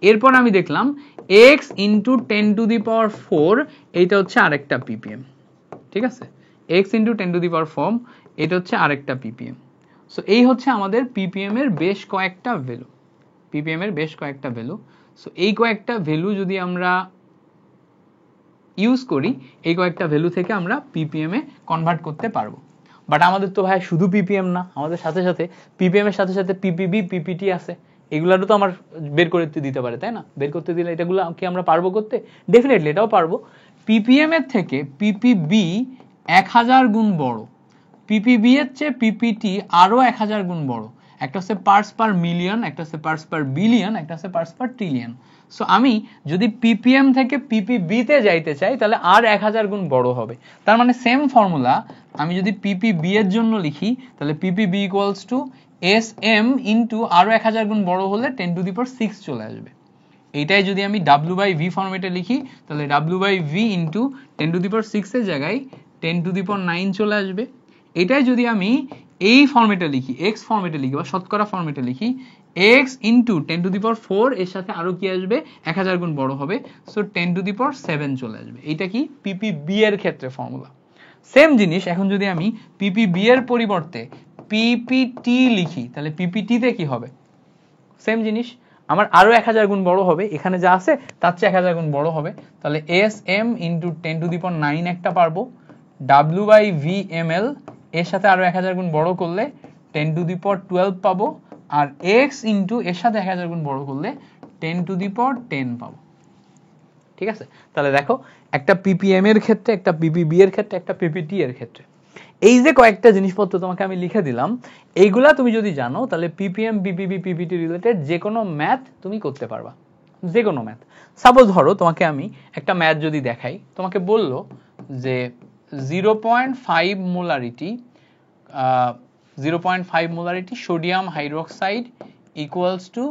এরপর আমি দেখলাম x ইনটু 10⁻⁴, এইটা হচ্ছে আরেকটা ppm, ঠিক আছে? x ইনটু 10⁻⁴, এটা হচ্ছে আরেকটা ppm। সো এই হচ্ছে আমাদের ppm এর বেশ কয়েকটা ভ্যালু, সো এই কয়েকটা ভ্যালু যদি আমরা ইউজ করি, এই কয়েকটা ভ্যালু থেকে আমরা ppm এ কনভার্ট করতে পারবো। বাট আমাদের তো ভাই শুধু ppm না, আমাদের সাথে সাথে ppm এর সাথে সাথে ppb ppt আছে, এগুলারও তো আমার বের করে দিতে পারে, তাই না? বের করতে দিলে এটাগুলো কি আমরা পারবো করতে? ডেফিনেটলি এটাও পারবো। ppm এর থেকে ppb 1000 গুণ বড়, ppb এর চেয়ে ppt আরো 1000 গুণ বড়। একটা হচ্ছে পার্টস পার মিলিয়ন, একটা হচ্ছে পার্টস পার বিলিয়ন, একটা হচ্ছে পার্টস পার ট্রিলিয়ন। সো আমি যদি ppm থেকে ppb তে যাইতে চাই তাহলে আর 1000 গুণ বড় হবে। তার মানে সেম ফর্মুলা আমি যদি ppb এর জন্য লিখি তাহলে ppb equals to sm into আরো 1000 গুণ বড় হলে 10⁶ চলে আসবে। এইটাই যদি আমি w/v ফরম্যাটে লিখি তাহলে w/v ইনটু 10⁶ এর জায়গায় 10⁹ চলে আসবে। এটাই যদি আমি এই ফরম্যাটে লিখি, x ফরম্যাটে লিখি বা শতকরা ফরম্যাটে লিখি, x ইনটু 10⁴ এর সাথে আরো কি আসবে? 1000 গুণ বড় হবে, সো 10⁷ চলে আসবে। এটা কি ppb এর ক্ষেত্রে ফর্মুলা। সেম জিনিস এখন যদি আমি ppb এর পরিবর্তে ppt লিখি তাহলে ppt তে কি হবে? সেম জিনিস, আমার আরো 1000 গুণ বড় হবে, এখানে যা আছে তার চেয়ে 1000 গুণ বড় হবে। তাহলে sm ইনটু 10⁹ একটা পারবো, w/vml এর সাথে আরো 1000 গুণ বড় করলে 10⁻12 পাবো, আর x ইনটু এর সাথে 1000 গুণ বড় করলে 10⁻10 পাবো। ঠিক আছে? তাহলে দেখো, একটা ppm এর ক্ষেত্রে, একটা ppb এর ক্ষেত্রে, একটা ppt এর ক্ষেত্রে এই যে কয়েকটা জিনিসপত্র তোমাকে আমি লিখে দিলাম, এইগুলা তুমি যদি জানো তাহলে ppm ppb ppt রিলেটেড যে কোনো ম্যাথ তুমি করতে পারবা, যে কোনো ম্যাথ। সাপোজ ধরো তোমাকে আমি একটা ম্যাথ যদি দেখাই, তোমাকে বললো যে 0.5 molarity sodium hydroxide equals to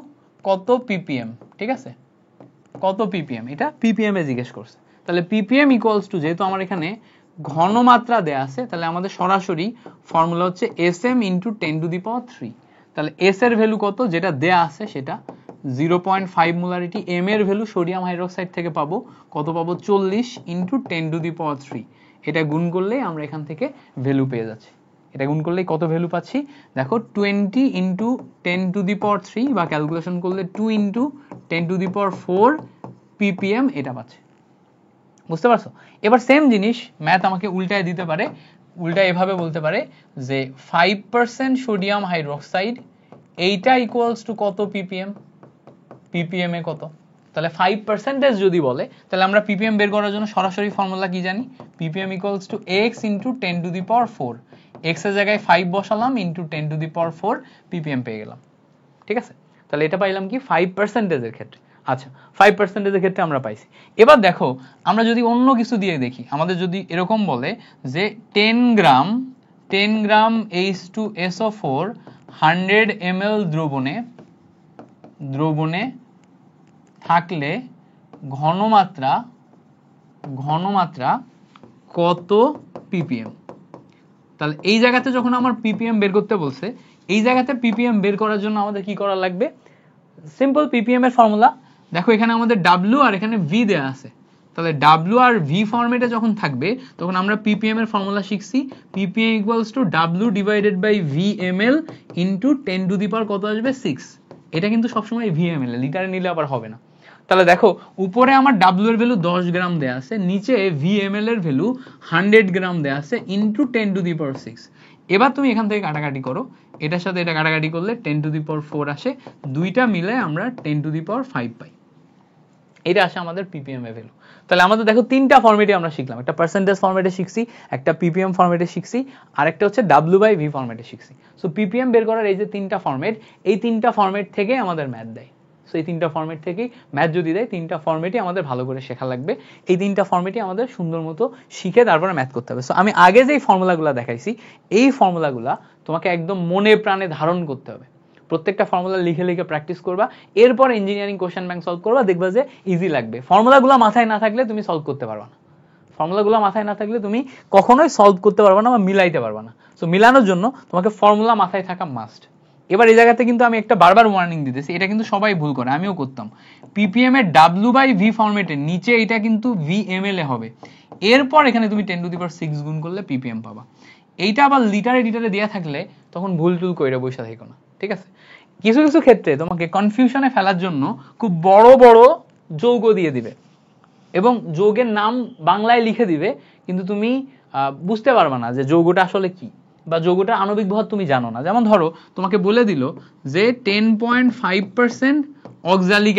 কত ppm, ঠিক আছে? কত ppm, এটা ppm এ জিজ্ঞেস করছে। তাহলে ppm ইকুয়ালস টু, যেহেতু আমার এখানে ঘনমাত্রা দেয়া আছে, তাহলে আমাদের সরাসরি ফর্মুলা হচ্ছে sm ইনটু 10⁻3। তাহলে s এর ভ্যালু কত যেটা দেয়া আছে সেটা 0.5 মোলারিটি, m এর ভ্যালু সোডিয়াম হাইড্রোক্সাইড থেকে পাবো কত? পাবো 40 ইনটু 10⁻3। এটা গুণ করলেই আমরা এখান থেকে ভ্যালু পেয়ে যাচ্ছি। এটা গুণ করলেই কত ভ্যালু পাচ্ছি? দেখো 20 ইনটু 10⁻3 বা ক্যালকুলেশন করলে 2 ইনটু 10⁻4 ppm এটা পাচ্ছে। বুঝতে পারছো? এবার সেম জিনিস ম্যাথ আমাকে উল্টায় দিতে পারে, উল্টায় এভাবে বলতে পারে যে 5% সোডিয়াম হাইড্রোক্সাইড এইটা ইকুয়ালস টু কত ppm, ppm এ কত? তাহলে 5% যদি বলে তাহলে আমরা ppm বের করার জন্য সরাসরি ফর্মুলা কি জানি, ppm equals to x into 10 to the power 4, x এর জায়গায় 5 বসালাম into 10 to the power 4 ppm পেয়ে গেলাম। ঠিক আছে, তাহলে এটা পাইলাম কি 5% এর ক্ষেত্রে। আচ্ছা 5% এর ক্ষেত্রে আমরা পাইছি। এবার দেখো আমরা যদি অন্য কিছু দিয়ে দেখি, আমাদের যদি এরকম বলে যে 10 গ্রাম H2SO4 100 ml দ্রবণে থাকলে ঘনমাত্রা কত ppm। তাহলে এই জায়গাতে যখন আমার ppm বের করতে বলছে, এই জায়গাতে ppm বের করার জন্য আমাদের কি করা লাগবে, সিম্পল ppm এর ফর্মুলা দেখো, এখানে আমাদের w আর এখানে v দেয়া আছে, তাহলে w আর v ফরম্যাটে যখন থাকবে তখন আমরা ppm এর ফর্মুলা শিখছি, ppm equals to w divided by v ml into 10 to the power কত আসবে 6। এটা কিন্তু সবসময় v ml এ, লিটারে নিলে আবার হবে না। তাহলে দেখো উপরে আমার w এর ভ্যালু 10 গ্রাম দেয়া আছে, নিচে v ml এর ভ্যালু 100 গ্রাম দেয়া আছে into 10 to the power 6। এবার তুমি এখান থেকে কাটাকাটি করো, এটার সাথে এটা কাটাকাটি করলে 10 to the power 4 আসে, দুইটা মিলে আমরা 10 to the power 5 পাই। এটা আসে আমাদের ppm এর ভ্যালু। তাহলে আমাদের দেখো তিনটা ফরম্যাটে আমরা শিখলাম, একটা পার্সেন্টেজ ফরম্যাটে শিখছি, একটা ppm ফরম্যাটে শিখছি, আর একটা হচ্ছে w/v ফরম্যাটে শিখছি। সো ppm বের করার এই যে তিনটা ফরম্যাট, এই তিনটা ফরম্যাট থেকে আমাদের ম্যাথ দেয়। সো এই তিনটা ফরম্যাট থেকেই ম্যাথ যদি দেয়, তিনটা ফরম্যাটই আমাদের ভালো করে শেখা লাগবে, এই তিনটা ফরম্যাটই আমাদের সুন্দর মতো শিখে তারপরে ম্যাথ করতে হবে। সো আমি আগে যেই ফর্মুলাগুলো দেখাইছি, এই ফর্মুলাগুলো তোমাকে একদম মনে প্রাণে ধারণ করতে হবে, প্রত্যেকটা ফর্মুলা লিখে লিখে প্র্যাকটিস করবা, এরপর ইঞ্জিনিয়ারিং কোশ্চেন ব্যাংক সলভ করবা, দেখবা যে ইজি লাগবে। ফর্মুলাগুলো মাথায় না থাকলে তুমি সলভ করতে পারবা না, ফর্মুলাগুলো মাথায় না থাকলে তুমি কখনোই সলভ করতে পারবা না বা মিলাইতে পারবা না। সো মিলানোর জন্য তোমাকে ফর্মুলা মাথায় থাকা মাস্ট। এবার এই জায়গাতে কিন্তু আমি একটা বারবার ওয়ার্নিং দিতেছি, এটা কিন্তু সবাই ভুল করে, আমিও করতাম। ppm এর w/v ফরম্যাটে নিচে এটা কিন্তু v ml এ হবে, এরপর এখানে তুমি 10 to the power 6 গুণ করলে ppm পাবা। এইটা আবার লিটারে দেয়া থাকলে তখন ভুল টুল কইরা বসে থাকো না, ঠিক আছে? কিছু কিছু ক্ষেত্রে তোমাকে কনফিউশনে ফেলার জন্য খুব বড় বড় যৌগ দিয়ে দিবে এবং যৌগের নাম বাংলায় লিখে দিবে, কিন্তু তুমি বুঝতে পারবে না যে যৌগটা আসলে কি, বা যৌগটার আণবিক ভর তুমি জানো না। যেমন ধরো তোমাকে বলে দিল যে 10.5% অক্সালিক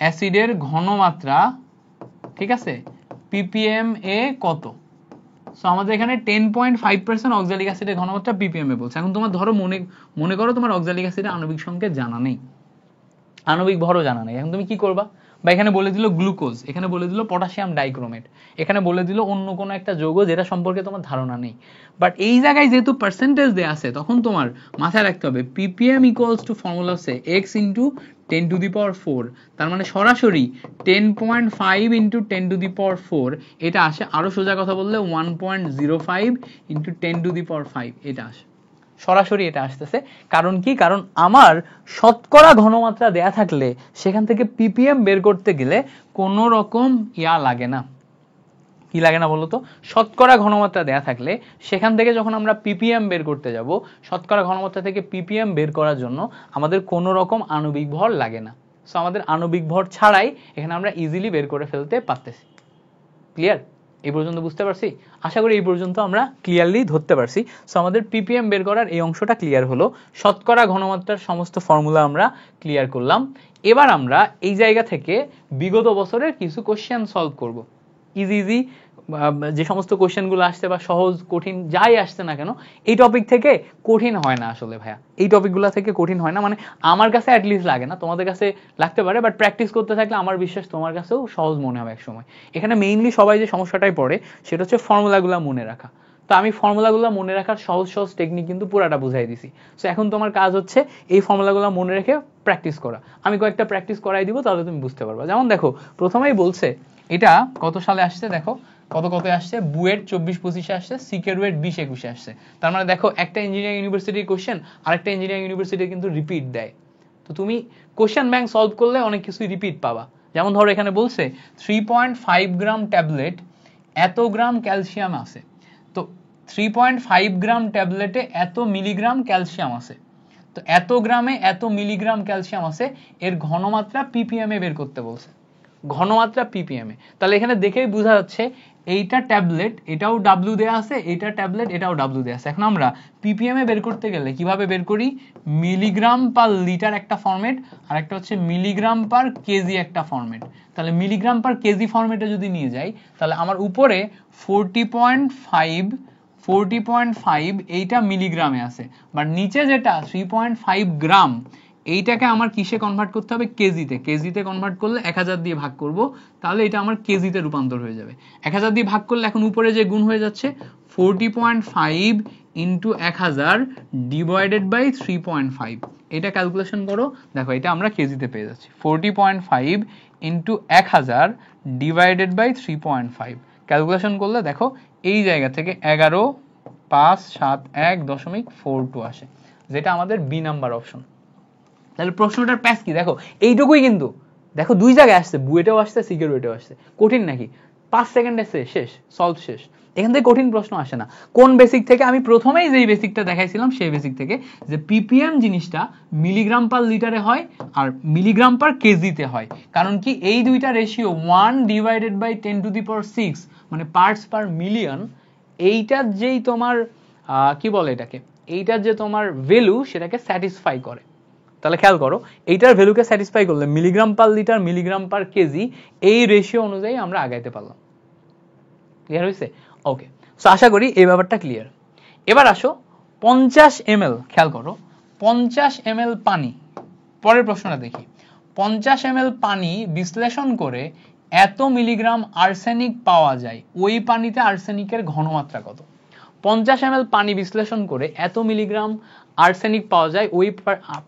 অ্যাসিডের ঘনমাত্রা, ঠিক আছে, ppm এ কত। সো আমাদের এখানে 10.5% অক্সালিক অ্যাসিডের ঘনমাত্রা ppm এ বলছে। এখন তোমার ধরো মনে করো তোমার অক্সালিক অ্যাসিডের আণবিক সংকেত জানা নেই, আণবিক ভরও জানা নেই, এখন তুমি কি করবা? বা এখানে বলে দিল গ্লুকোজ, এখানে বলে দিল পটাশিয়াম ডাইক্রোমেট, এখানে বলে দিল অন্য কোনো একটা যৌগ যেটা সম্পর্কে তোমার ধারণা নেই, বাট এই জায়গায় যেহেতু পার্সেন্টেজ দেয়া আছে তখন তোমার মাথায় রাখতে হবে ppm ইকুয়ালস টু ফর্মুলা হচ্ছে x into 10 to the power 4, তার মানে সরাসরি 10.5 ইন্টু 10 to the power 4 এটা আসে, আরো সোজা কথা বললে 1.05 ইন্টু 10 to the power 5 এটা আসে, সরাসরি এটা আসতেছে। কারণ কি? কারণ আমার শতকরা ঘনমাত্রা দেয়া থাকলে সেখান থেকে ppm বের করতে গেলে কোনো রকম লাগে না। কি লাগে না বলো তো? শতকরা ঘনমাত্রা দেয়া থাকলে সেখান থেকে যখন আমরা ppm বের করতে যাব, শতকরা ঘনমাত্রা থেকে ppm বের করার জন্য আমাদের কোনো রকম আণবিক ভর লাগে না। সো আমাদের আণবিক ভর ছাড়াই এখানে আমরা ইজিলি বের করে ফেলতে পারতেছি। ক্লিয়ার? এই পর্যন্ত বুঝতে পারছি? আশা করি এই পর্যন্ত আমরা ক্লিয়ারলি ধরতে পারছি। সো আমাদের ppm বের করার এই অংশটা ক্লিয়ার হলো, শতকরা ঘনমাত্রার সমস্ত ফর্মুলা আমরা ক্লিয়ার করলাম। এবার আমরা এই জায়গা থেকে বিগত বছরের কিছু কোশ্চেন সলভ করব। ইজি যে সমস্ত কোশ্চেনগুলো আসছে বা সহজ কঠিন যাই আসছে না কেন, এই টপিক থেকে কঠিন হয় না আসলে ভাইয়া, এই টপিকগুলো থেকে কঠিন হয় না, মানে আমার কাছে অ্যাটলিস্ট লাগে না, তোমাদের কাছে লাগতে পারে, বাট প্র্যাকটিস করতে থাকলে আমার বিশ্বাস তোমার কাছেও সহজ মনে হবে একসময়। এখানে মেইনলি সবাই যে সমস্যাটাই পড়ে সেটা হচ্ছে ফর্মুলাগুলো মনে রাখা। তো আমি ফর্মুলাগুলো মনে রাখার সহজ সহজ টেকনিক কিন্তু পুরাটা বুঝাই দিছি। সো এখন তোমার কাজ হচ্ছে এই ফর্মুলাগুলো মনে রেখে প্র্যাকটিস করা। আমি কয়েকটা প্র্যাকটিস করাই দিব, তাহলে তুমি বুঝতে পারবা। যেমন দেখো প্রথমেই বলছে এটা কত সালে আসছে, দেখো কত আসছে, বুয়েট 24-25 আসছে, সিকেরুয়েট 20-21 আসছে। তার মানে দেখো একটা ইঞ্জিনিয়ারিং ইউনিভার্সিটির কোশ্চেন আরেকটা ইঞ্জিনিয়ারিং ইউনিভার্সিটি কিন্তু রিপিট দেয়। তো তুমি কোশ্চেন ব্যাংক সলভ করলে অনেক কিছুই রিপিট পাবা। যেমন ধরো এখানে বলছে 3.5 গ্রাম ট্যাবলেট এত গ্রাম ক্যালসিয়াম আছে, তো 3.5 গ্রাম ট্যাবলেটে এত মিলিগ্রাম ক্যালসিয়াম আছে, তো এত গ্রামে এত মিলিগ্রাম ক্যালসিয়াম আছে, এর ঘনমাত্রা ppm এ বের করতে বলছে, ঘনমাত্রা ppm এ। তাহলে এখানে দেখেই বোঝা যাচ্ছে এইটা ট্যাবলেট, এটাও ডাব্লিউ দেয়া আছে, এইটা ট্যাবলেট, এটাও ডাব্লিউ দেয়া আছে। এখন আমরা ppm এ বের করতে গেলে কিভাবে বের করি, মিলিগ্রাম পার লিটার একটা ফরম্যাট, আর একটা হচ্ছে মিলিগ্রাম পার কেজি একটা ফরম্যাট। তাহলে মিলিগ্রাম পার কেজি ফরম্যাটে যদি নিয়ে যাই, তাহলে আমার উপরে 40.5 এইটা মিলিগ্রামে আছে, বাট নিচে যেটা 3.5 গ্রাম, এইটাকে আমার কিসে কনভার্ট করতে হবে, কেজিতে। কেজিতে কনভার্ট করলে 1000 দিয়ে ভাগ করব, তাহলে এটা আমার কেজিতে রূপান্তর হয়ে যাবে। 1000 দিয়ে ভাগ করলে এখন উপরে যে গুণ হয়ে যাচ্ছে 40.5 ইন্টু 1000 ডিভাইডেড বাই 3.5, এটা ক্যালকুলেশন করো, দেখো এটা আমরা কেজিতে পেয়ে যাচ্ছি। 40.5 ইন্টু 1000 ডিভাইডেড বাই 3.5, ক্যালকুলেশন করলে দেখো এই জায়গা থেকে 11,571.42 আসে, যেটা আমাদের বি নাম্বার অপশন। তাহলে প্রশ্নটার প্যাচ কি দেখো, এইটুকুই কিন্তু দেখো, দুই জায়গায় আসছে, বুয়েটেও আসছে, সিকিউরিটিও আসছে। কঠিন নাকি? 5 সেকেন্ডে শেষ, সলভ শেষ। এখান থেকে কঠিন প্রশ্ন আসে না। কোন বেসিক থেকে? আমি প্রথমেই যেই বেসিকটা দেখাইছিলাম সেই বেসিক থেকে, যে পিপিএম জিনিসটা মিলিগ্রাম পার লিটারে হয় আর মিলিগ্রাম পার কেজিতে হয়। কারণ কি, এই দুইটা রেশিও 1 ডিভাইডেড বাই 10⁶, মানে পার্টস পার মিলিয়ন, এইটার যেই তোমার কি বলে এটাকে, এইটার যে তোমার ভ্যালু, সেটাকে স্যাটিসফাই করে। তাহলে খেয়াল করো, এইটার ভ্যালুকে স্যাটিসফাই করলে milligram per litre, milligram per KG, এই রেশিও অনুযায়ী আমরা আগাইতে পারলাম। ক্লিয়ার হয়েছে? ওকে, সো আশা করি এই ব্যাপারটা ক্লিয়ার। এবার আসো 50 ml, খেয়াল করো 50 ml পানি, পরের প্রশ্নটা দেখি। 50 ml পানি বিশ্লেষণ করে এত মিলিগ্রাম আর্সেনিক পাওয়া যায়, ওই পানিতে আর্সেনিকের ঘনমাত্রা কত? 50 ml পানি বিশ্লেষণ করে এত মিলিগ্রাম আর্সেনিক পাওয়া যায়, ওই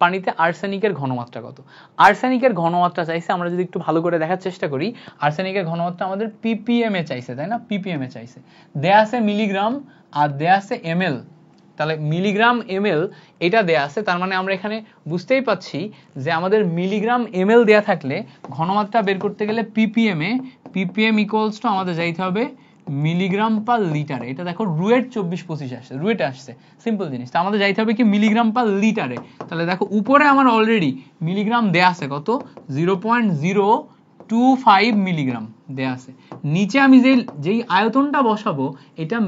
পানিতে আর্সেনিকের ঘনমাত্রা কত? আর্সেনিকের ঘনমাত্রা চাইছে, আমরা যদি একটু ভালো করে দেখার চেষ্টা করি, আর্সেনিকের ঘনমাত্রা আমাদের ppm এ চাইছে, তাই না? ppm এ চাইছে, দেয়া আছে মিলিগ্রাম আর দেয়া আছে ml। তাহলে মিলিগ্রাম ml এটা দেয়া আছে, তার মানে আমরা এখানে বুঝতেই পাচ্ছি যে আমাদের মিলিগ্রাম ml দেয়া থাকলে ঘনমাত্রা বের করতে গেলে ppm A, ppm equals to আমাদের যাইতে হবে মিলিগ্রাম পার লিটারে। এটা দেখো রুয়েট 24-25 আসছে, রুয়েটে আসছে, সিম্পল জিনিস। তো আমাদের যাইতে হবে কি, মিলিগ্রাম পার লিটারে। তাহলে দেখো উপরে আমার অলরেডি মিলিগ্রাম দেয়া আছে কত, 0.025 মিলিগ্রাম দেয়া আছে। নিচে আমি যেই আয়তনটা বসাবো, এটা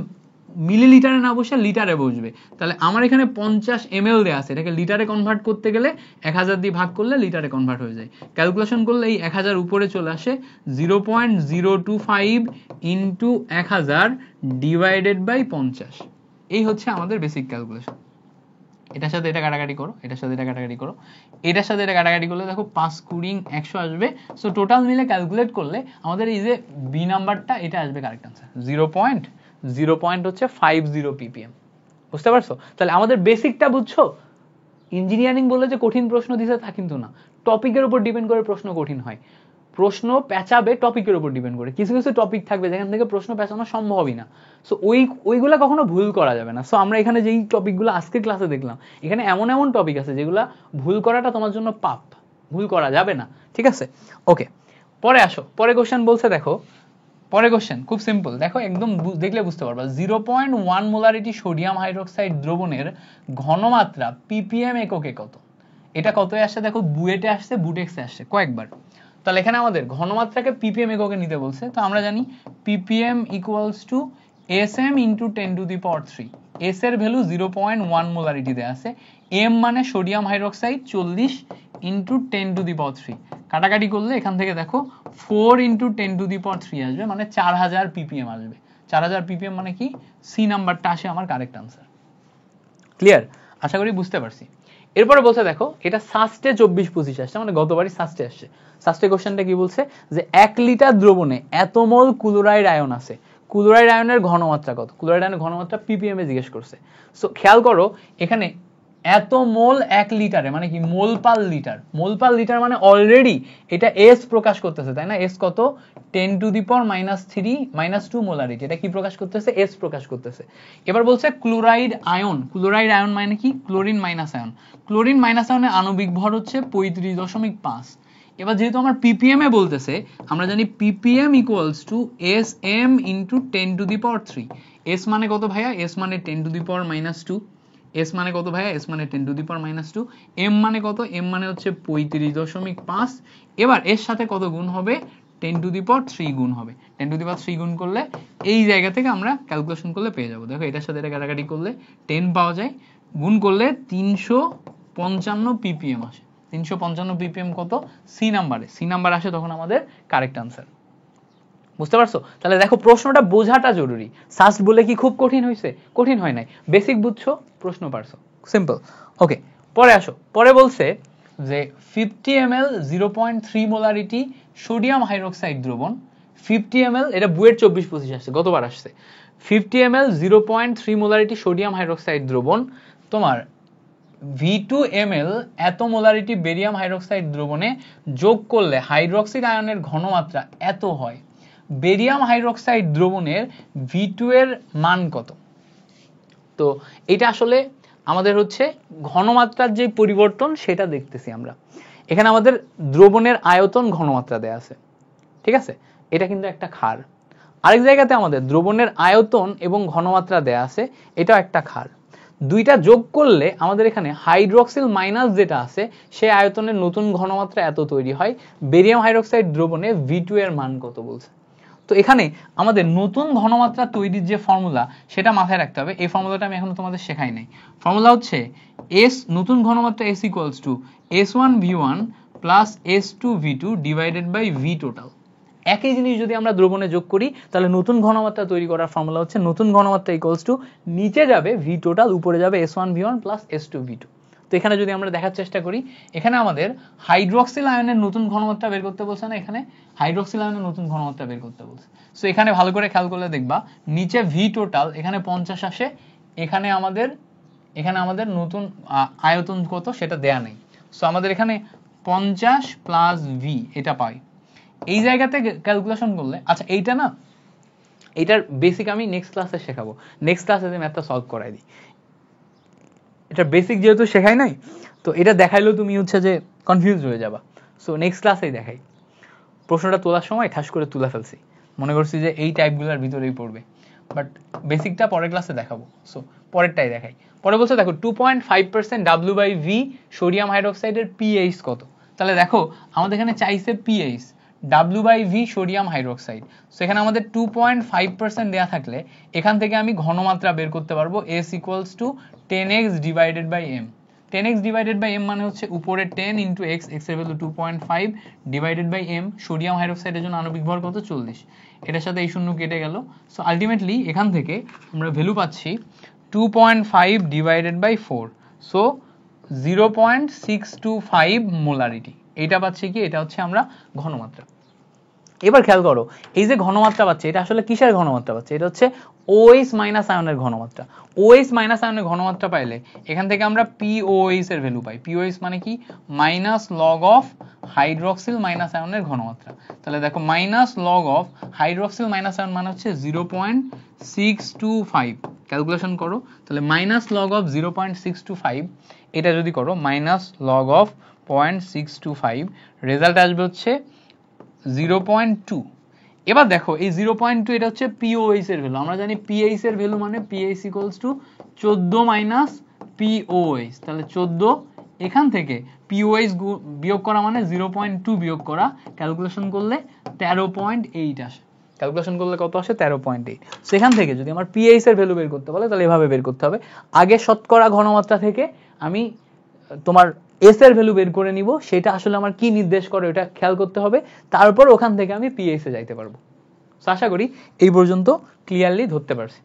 মিলিলিটারে না বসে লিটারে বসবে। তাহলে আমার এখানে 50 ml দেয়া আছে, এটাকে লিটারে কনভার্ট করতে গেলে 1000 দিয়ে ভাগ করলে লিটারে কনভার্ট হয়ে যায়। ক্যালকুলেশন করলে এই 1000 উপরে চলে আসে 0.025 ইন্টু 1000 ডিভাইডেড বাই 50। এই হচ্ছে আমাদের বেসিক ক্যালকুলেশন। এটার সাথে এটা কাটাকাটি করো, এটার সাথে এটা কাটাকাটি করো, এটার সাথে এটা কাটাকাটি করলে দেখো 5 20 100 আসবে। সো টোটাল মিলে ক্যালকুলেট করলে আমাদের এই যে বি নাম্বারটা, এটা আসবে কারেক্ট আনসার, 0.50 ppm। বুঝতে পারছো? তাহলে আমাদের বেসিকটা বুঝছো। ইঞ্জিনিয়ারিং বলে যে কঠিন প্রশ্ন দিছে তা কিন্তু না, টপিকের উপর ডিপেন্ড করে প্রশ্ন কঠিন হয়। প্রশ্ন পেঁচাবে টপিকের উপর ডিপেন্ড করে, কিছু কিছু টপিক থাকবে যেখান থেকে প্রশ্ন পেঁচানো সম্ভবই না। সো ওইগুলা কখনো ভুল করা যাবে না। সো আমরা এখানে যেই টপিকগুলো আজকে ক্লাসে দেখলাম, এখানে এমন এমন টপিক আছে যেগুলা ভুল করাটা তোমার জন্য পাপ, ভুল করা যাবে না, ঠিক আছে? ওকে, পরে আসো, পরে কোশ্চেন বলছে, দেখো পরে কোশ্চেন খুব সিম্পল, দেখো একদম দেখলে বুঝতে পারবা। 0.1 মোলারিটি সোডিয়াম হাইড্রোক্সাইড দ্রবণের ঘনমাত্রা ppm এককে কত? এটা কতই আসছে দেখো, বুয়েটে আসছে, বুটেক্সে আসছে কয়েকবার। তাহলে এখানে আমাদের ঘনমাত্রাকে ppm এককে নিতে বলছে। তো আমরা জানি ppm equals to sm into 10⁻³ s এর ভ্যালু 0.1 মোলারিটি দেয়া আছে, m মানে সোডিয়াম হাইড্রোক্সাইড 40 ইন্টু 10⁻³ কাটাকাটি করলে এখান থেকে দেখো 4 ইন্টু 10⁻³ আসবে, মানে 4000 ppm আসবে। 4000 ppm মানে কি, সি নাম্বারটা আসে আমার কারেক্ট আনসার। ক্লিয়ার? আশা করি বুঝতে পারছি। এরপরে বলছে দেখো, এটা সাস্টে 24-25 আসছে, মানে গতবারই সাস্টে আসছে। সাস্টে কোশ্চেনটা কি বলছে, যে 1 লিটার দ্রবণে এত মোল ক্লোরাইড আয়ন আছে, ক্লোরাইড আয়নের ঘনমাত্রা কত? ক্লোরাইড আয়নের ঘনমাত্রা ppm এ জিজ্ঞেস করছে। সো খেয়াল করো এখানে এত মোল 1 লিটারে, মানে কি মোল পার লিটার। মোল পার লিটার মানে অলরেডি এটা এস প্রকাশ করতেছে, তাই না? এস কত, 10⁻³ - 2 মোলারিটি। এটা কি প্রকাশ করতেছে? এস প্রকাশ করতেছে। এবার বলছে ক্লোরাইড আয়ন। ক্লোরাইড আয়ন মানে কি, chlorine minus ion. Chlorine minus আয়নের আণবিক ভর হচ্ছে 35.5। এবার যেহেতু আমার ppm এ বলতেছে, আমরা জানি ppm equals to sm into 10⁻³। S মানে কত ভাইয়া? এস মানে 10⁻²। এস মানে কত ভাইয়া? এস মানে 10⁻²। এম মানে কত? এম মানে হচ্ছে 35.5। এবার এর সাথে কত গুণ হবে? 10⁻³ গুণ হবে। 10⁻³ গুণ করলে এই জায়গা থেকে আমরা ক্যালকুলেশন করলে পেয়ে যাবো। দেখো এটার সাথে এটা কাটাকাটি করলে 10 পাওয়া যায়, গুণ করলে 355 ppm আসে। 355 ppm কত? সি নাম্বার আসে তখন আমাদের কারেক্ট আনসার। বুঝতে পারছো? তাহলে দেখো প্রশ্নটা বোঝাটা জরুরি। সাস্ট বলে কি খুব কঠিন হয়েছে? কঠিন হয় নাই, বেসিক বুঝছো, প্রশ্ন পারছো, সিম্পল। ওকে, পরে আসো। পরে বলছে যে 50 ml 0.3 মোলারিটি সোডিয়াম হাইড্রোক্সাইড দ্রবণ, 50 ml, এটা বুয়েট 24-25 আসছে, গতবার আসছে। 50 ml 0.3 মোলারিটি সোডিয়াম হাইড্রোক্সাইড দ্রবণ তোমার V2 ml এত মোলারিটি বেরিয়াম হাইড্রোক্সাইড দ্রবণে যোগ করলে হাইড্রোক্সিড আয়নের ঘনমাত্রা এত হয়। বেরিয়াম হাইড্রোক্সাইড দ্রবণের V2 এর মান কত? তো এটা আসলে আমাদের হচ্ছে ঘনমাত্রার যে পরিবর্তন সেটা দেখতেছি আমরা। এখানে আমাদের দ্রবণের আয়তন ঘনমাত্রা দেয়া আছে, ঠিক আছে? এটা কিন্তু একটা ক্ষার। আরেক জায়গাতে আমাদের দ্রবণের আয়তন এবং ঘনমাত্রা দেয়া আছে, এটাও একটা ক্ষার। দুইটা যোগ করলে আমাদের এখানে হাইড্রোক্সিল মাইনাস যেটা আছে সেই আয়তনের নতুন ঘনমাত্রা এত তৈরি হয়। বেরিয়াম হাইড্রোক্সাইড দ্রবণে V2 এর মান কত বলছে। তো এখানে আমাদের নতুন ঘনমাত্রা তৈরির যে ফর্মুলা সেটা মাথায় রাখতে হবে। এই ফর্মুলাটা আমি এখনো তোমাদের শেখাই নাই। ফর্মুলা হচ্ছে S, নতুন ঘনমাত্রা S equals to S1V1 plus S2V2 divided by V total. একই জিনিস যদি আমরা দ্রবণে যোগ করি তাহলে নতুন ঘনমাত্রা তৈরি করার ফর্মুলা হচ্ছে নতুন ঘনমাত্রা ইকুয়ালস টু নিচে যাবে V টোটাল, উপরে যাবে S1V1 প্লাস S2V2। তো এখানে যদি আমরা দেখার চেষ্টা করি, এখানে আমাদের হাইড্রোক্সিল আয়নের নতুন ঘনমাত্রা বের করতে বলছে না, এখানে হাইড্রোক্সিল আয়নের নতুন ঘনমাত্রা বের করতে বলছে। সো এখানে ভালো করে খেয়াল করলে দেখবা নিচে V টোটাল, এখানে 50 আসে, এখানে আমাদের নতুন আয়তন কত সেটা দেয়া নেই। সো আমাদের এখানে 50 প্লাস V এটা পাই। এই জায়গাতে ক্যালকুলেশন করলে, আচ্ছা এইটা না, এটার বেসিক আমি নেক্সট ক্লাসে শেখাবো। নেক্সট ক্লাসে ম্যাথটা সলভ করাই দিই। এটা বেসিক যেহেতু শেখাই নাই, তো এটা দেখাইলেও তুমি হচ্ছে যে কনফিউজ হয়ে যাবা। সো নেক্সট ক্লাসেই দেখাই। প্রশ্নটা তোলার সময় ঠাস করে তুলে ফেলছি, মনে করছি যে এই টাইপগুলোর ভিতরেই পড়বে, বাট বেসিকটা পরের ক্লাসে দেখাবো। সো পরেরটাই দেখাই। পরে বলছে দেখো 2.5% W/V সোডিয়াম হাইড্রোক্সাইডের pH কত। তাহলে দেখো আমাদের এখানে চাইছে pH, W/V sodium hydroxide. So এখানে আমাদের 2.5% দেয়া থাকলে এখান থেকে আমি ঘনমাত্রা বের করতে পারবো S equals to 10x divided by m। 10x divided by m মানে হচ্ছে উপরে 10 ইন্টু x, x এর value 2.5 divided by m। Sodium হাইড্রোক্সাইডের জন্য আণবিক ভর কত? 40। এটার সাথে এই শূন্য কেটে গেল। সো আলটিমেটলি এখান থেকে আমরা ভ্যালু পাচ্ছি 2.5 ডিভাইডেড বাই 4, সো 0.625 মোলারিটি। এটা পাচ্ছি কি? এটা হচ্ছে আমরা ঘনমাত্রা। এবার খেয়াল করো, এই যে ঘনমাত্রা পাচ্ছে এটা আসলে কিসের ঘনমাত্রা পাচ্ছে? এটা হচ্ছে OH মাইনাস আয়নের ঘনমাত্রা। OH মাইনাস আয়নের ঘনমাত্রা পাইলে এখান থেকে আমরা POH এর ভ্যালু পাই। POH মানে কি? Minus log of hydroxyl minus আয়নের ঘনমাত্রা। তাহলে দেখো minus log of hydroxyl minus ion মানে হচ্ছে 0.625। ক্যালকুলেশন করো, তাহলে মাইনাস লগ অফ 0.625, এটা যদি করো মাইনাস লগ অফ 0.625, রেজাল্ট আসবে হচ্ছে 0.2। এবার দেখো এই 0.2 এটা হচ্ছে POH এর ভ্যালু। আমরা জানি pH এর ভ্যালু মানে pH equals to 14 minus POH। তাহলে 14, এখান থেকে POH বিয়োগ করা মানে 0.2 বিয়োগ করা, ক্যালকুলেশন করলে 13.8 আসে। ক্যালকুলেশন করলে কত আসে? 13.8। সেখান থেকে যদি আমার pH এর ভ্যালু বের করতে বলে তাহলে এভাবে বের করতে হবে। আগে শতকরা ঘনমাত্রা থেকে আমি তোমার S এর ভ্যালু বের করে নিব, সেটা আসলে আমার কি নির্দেশ করে এটা খেয়াল করতে হবে, তারপর ওখান থেকে আমি pH এ যাইতে পারবো। সো আশা করি এই পর্যন্ত ক্লিয়ারলি ধরতে পারছি।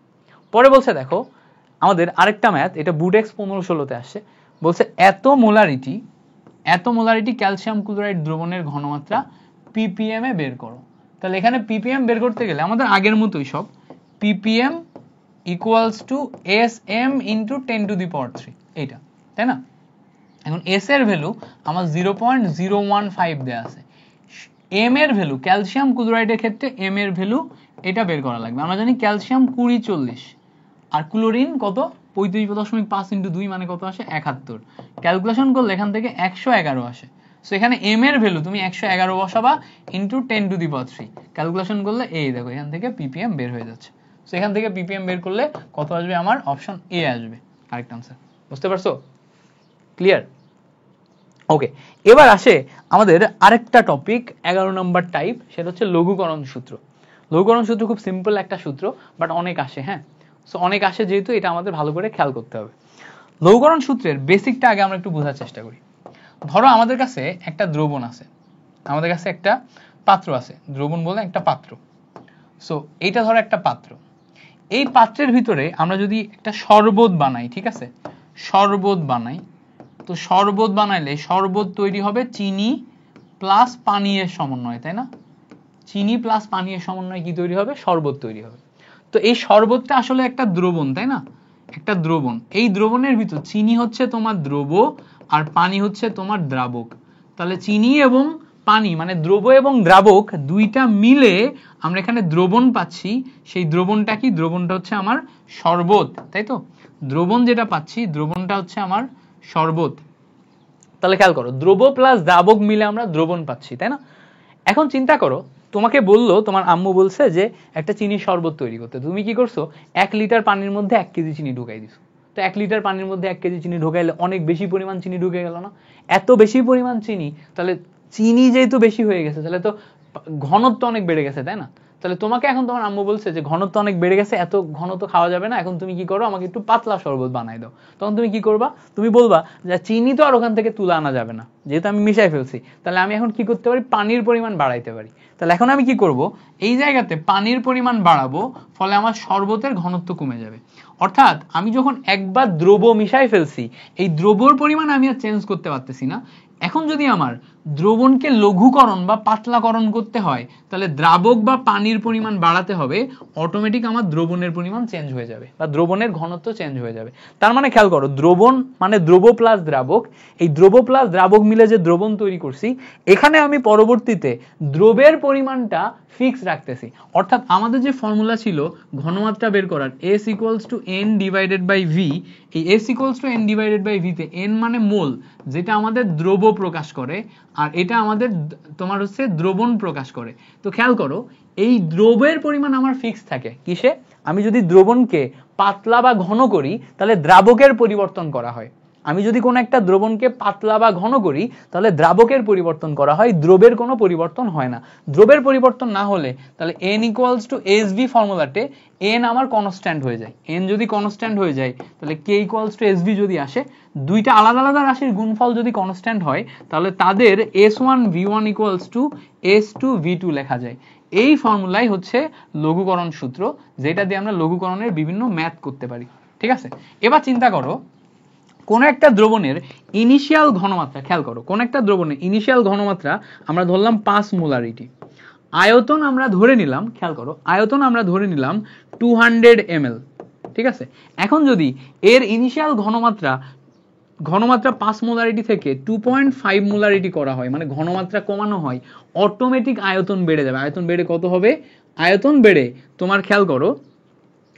পরে বলছে দেখো আমাদের আরেকটা ম্যাথ, এটা বুটেক্স 15-16-তে আসছে। বলছে এত মোলারিটি ক্যালসিয়াম ক্লোরাইড দ্রবণের ঘনমাত্রা ppm এ বের করো। তাহলে এখানে ppm বের করতে গেলে আমাদের আগের মতোই সব, ppm equals to sm into 10⁻³ এইটা, তাই না? এখন S এর ভ্যালু আমার 0.015 দেয়া আছে। m এর ভ্যালু, ক্যালসিয়াম ক্লোরাইডের ক্ষেত্রে m এর ভ্যালু এটা বের করা লাগবে। আমরা জানি ক্যালসিয়াম 2040 আর ক্লোরিন কত? 35.5 ইন্টু 2 মানে কত আসে? 71। ক্যালকুলেশন করলে এখান থেকে 111 আসে। সো এখানে m এর ভ্যালু তুমি 111 বসাবা ইন্টু 10⁻³। ক্যালকুলেশন করলে এই দেখো এখান থেকে ppm বের হয়ে যাচ্ছে। সো এখান থেকে ppm বের করলে কত আসবে? আমার অপশন এ আসবে কারেক্ট আনসার। বুঝতে পারছো? ক্লিয়ার? ওকে, এবার আসে আমাদের আরেকটা টপিক 11 নম্বর টাইপ, সেটা হচ্ছে লঘুকরণ সূত্র। লঘুকরণ সূত্র খুব সিম্পল একটা সূত্র, বাট অনেক আসে। হ্যাঁ, সো অনেক আসে যেহেতু এটা আমাদের ভালো করে খেয়াল করতে হবে। লঘুকরণ সূত্রের বেসিকটা আগে আমরা একটু বোঝার চেষ্টা করি। ধরো আমাদের কাছে একটা দ্রবণ আছে, আমাদের কাছে একটা পাত্র আছে, দ্রবণ বলে একটা পাত্র। সো এইটা ধরো একটা পাত্র, এই পাত্রের ভিতরে আমরা যদি একটা শরবত বানাই, ঠিক আছে, শরবত বানাই, তো শরবত বানাইলে শরবত তৈরি হবে চিনি প্লাস পানীয়ের সমন্বয়, তাই না? চিনি প্লাস পানীয়ের সমন্বয় কি তৈরি হবে? শরবত তৈরি হবে। তো এই শরবতটা আসলে একটা দ্রবণ, তাই না? একটা দ্রবণ। এই দ্রবণের ভিতর চিনি হচ্ছে তোমার দ্রব আর পানি হচ্ছে তোমার দ্রাবক। তাহলে চিনি এবং পানি মানে দ্রব এবং দ্রাবক দুইটা মিলে আমরা এখানে দ্রবণ পাচ্ছি। সেই দ্রবণটা কি? দ্রবণটা হচ্ছে আমার শরবত, তাই তো? দ্রবণ যেটা পাচ্ছি, দ্রবণটা হচ্ছে আমার শরবত। তাহলে খেয়াল করো, দ্রব প্লাস দ্রাবক মিলে আমরা দ্রবণ পাচ্ছি, তাই না? এখন চিন্তা করো, তোমাকে বললো, তোমার আম্মু বলছে যে একটা চিনির শরবত তৈরি করতে, তুমি কি করছো? 1 লিটার পানির মধ্যে 1 কেজি চিনি ঢুকাই দিছো। তো 1 লিটার পানির মধ্যে 1 কেজি চিনি ঢুকাইলে অনেক বেশি পরিমাণ চিনি ঢুকে গেল না? এত বেশি পরিমাণ চিনি, তাহলে চিনি যেহেতু বেশি হয়ে গেছে, তাহলে তো ঘনত্ব অনেক বেড়ে গেছে, তাই না? তাহলে তোমাকে এখন তোমার আম্মু বলছে যে ঘনত্ব অনেক বেড়ে গেছে, এত ঘনত্ব খাওয়া যাবে না, এখন তুমি কি করো, আমাকে একটু পাতলা শরবত বানাই দাও। তখন তুমি কি করবা? তুমি বলবা যে চিনি তো আর ওখান থেকে তুলে আনা যাবে না, যেহেতু আমি মিশাই ফেলছি, তাহলে আমি এখন কি করতে পারি? পানির পরিমাণ বাড়াইতে পারি। তাহলে এখন আমি কি করব? এই জায়গাতে পানির পরিমাণ বাড়াবো, ফলে আমার শরবতের ঘনত্ব কমে যাবে। অর্থাৎ আমি যখন একবার দ্রব মিশাই ফেলছি, এই দ্রবর পরিমাণ আমি আর চেঞ্জ করতে পারতেছি না। এখন যদি আমার দ্রবণকে লঘুকরণ বা পাতলাকরণ করতে হয়, তাহলে দ্রাবক বা পানির পরিমাণ বাড়াতে হবে, অটোমেটিক আমার দ্রবণের পরিমাণ চেঞ্জ হয়ে যাবে বা দ্রবণের ঘনত্ব চেঞ্জ হয়ে যাবে। তার মানে খেয়াল করো, দ্রবণ মানে দ্রব প্লাস দ্রাবক, এই দ্রব প্লাস দ্রাবক মিলে যে দ্রবণ তৈরি করছি, এখানে আমি পরবর্তীতে দ্রবের পরিমাণটা ফিক্স রাখতেছি। অর্থাৎ আমাদের যে ফর্মুলা ছিল ঘনমাত্রা বের করার, S = N / V, এই S = N / V তে N মানে মোল, যেটা আমাদের দ্রব প্রকাশ করে, আর এটা আমাদের তোমার হচ্ছে দ্রবণ প্রকাশ করে। তো খেয়াল করো, এই দ্রবের পরিমাণ আমার ফিক্স থাকে কিসে? আমি যদি দ্রবণকে পাতলা বা ঘন করি, তাহলে দ্রাবকের পরিবর্তন করা হয়। আমি যদি কোনো একটা দ্রবণকে পাতলা বা ঘন করি, তাহলে দ্রাবকের পরিবর্তন করা হয়, দ্রবের কোনো পরিবর্তন হয় না। দ্রবের পরিবর্তন না হলে তাহলে N = SV ফর্মুলাতে N আমার কনস্ট্যান্ট হয়ে যায়। N যদি কনস্ট্যান্ট হয়ে যায়, তাহলে K = SV যদি আসে, দুইটা আলাদা আলাদা রাশির গুণফল যদি কনস্ট্যান্ট হয়, তাহলে তাদের S1 V1 = S2 V2 লেখা যায়। এই ফর্মুলাই হচ্ছে লঘুকরণ সূত্র, যেটা দিয়ে আমরা লঘুকরণের বিভিন্ন ম্যাথ করতে পারি। ঠিক আছে, এবার চিন্তা করো, কোন একটা দ্রবণের ইনিশিয়াল ঘনমাত্রা, খেয়াল করো, কোন একটা দ্রবণের ইনিশিয়াল ঘনমাত্রা আমরা ধরলাম 5 মোলারিটি, আয়তন আমরা ধরে নিলাম, খেয়াল করো, আয়তন আমরা ধরে নিলাম 200 ml। ঠিক আছে, এখন যদি এর ইনিশিয়াল ঘনমাত্রা 5 মোলারিটি থেকে 2.5 মোলারিটি করা হয়, মানে ঘনমাত্রা কমানো হয়, অটোমেটিক আয়তন বেড়ে যাবে। আয়তন বেড়ে কত হবে? আয়তন বেড়ে তোমার, খেয়াল করো,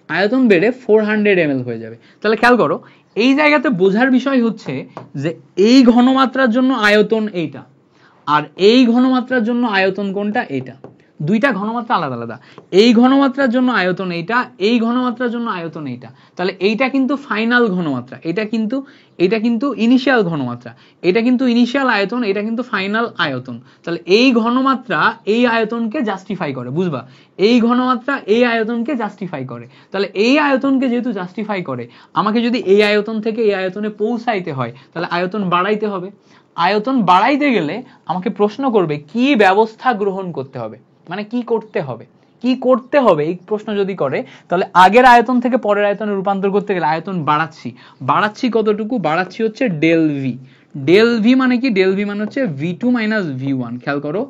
আয়তন বেড়ে 400 ml হয়ে যাবে। তাহলে খেয়াল করো, এই জায়গাতে বোঝার বিষয় হচ্ছে যে এই ঘনমাত্রার জন্য আয়তন এইটা, আর এই ঘনমাত্রার জন্য আয়তন কোনটা? এইটা। দুইটা ঘনমাত্রা আলাদা আলাদা। এই ঘনমাত্রার জন্য আয়তন এইটা, এই ঘনমাত্রার জন্য আয়তন এইটা। তাহলে এইটা কিন্তু ফাইনাল ঘনমাত্রা, এটা কিন্তু ইনিশিয়াল ঘনমাত্রা, এটা কিন্তু ইনিশিয়াল আয়তন, এটা কিন্তু ফাইনাল আয়তন। তাহলে এই ঘনমাত্রা এই আয়তনকে জাস্টিফাই করে, বুঝবা? এই ঘনমাত্রা এই আয়তনকে জাস্টিফাই করে। তাহলে এই আয়তনকে যেহেতু জাস্টিফাই করে, আমাকে যদি এই আয়তন থেকে এই আয়তনে পৌঁছাইতে হয়, তাহলে আয়তন বাড়াইতে হবে। আয়তন বাড়াইতে গেলে আমাকে প্রশ্ন করবে কি ব্যবস্থা গ্রহণ করতে হবে, মানে কি করতে হবে, কি করতে হবে, এই প্রশ্ন যদি করে, তাহলে আগের আয়তন থেকে পরের আয়তনে রূপান্তর করতে গেলে আয়তন বাড়াচ্ছি কতটুকু? বাড়াচ্ছি হচ্ছে ডেল ভি। ডেল ভি মানে কি? ডেল ভি মানে হচ্ছে V2 - V1। খেয়াল করো,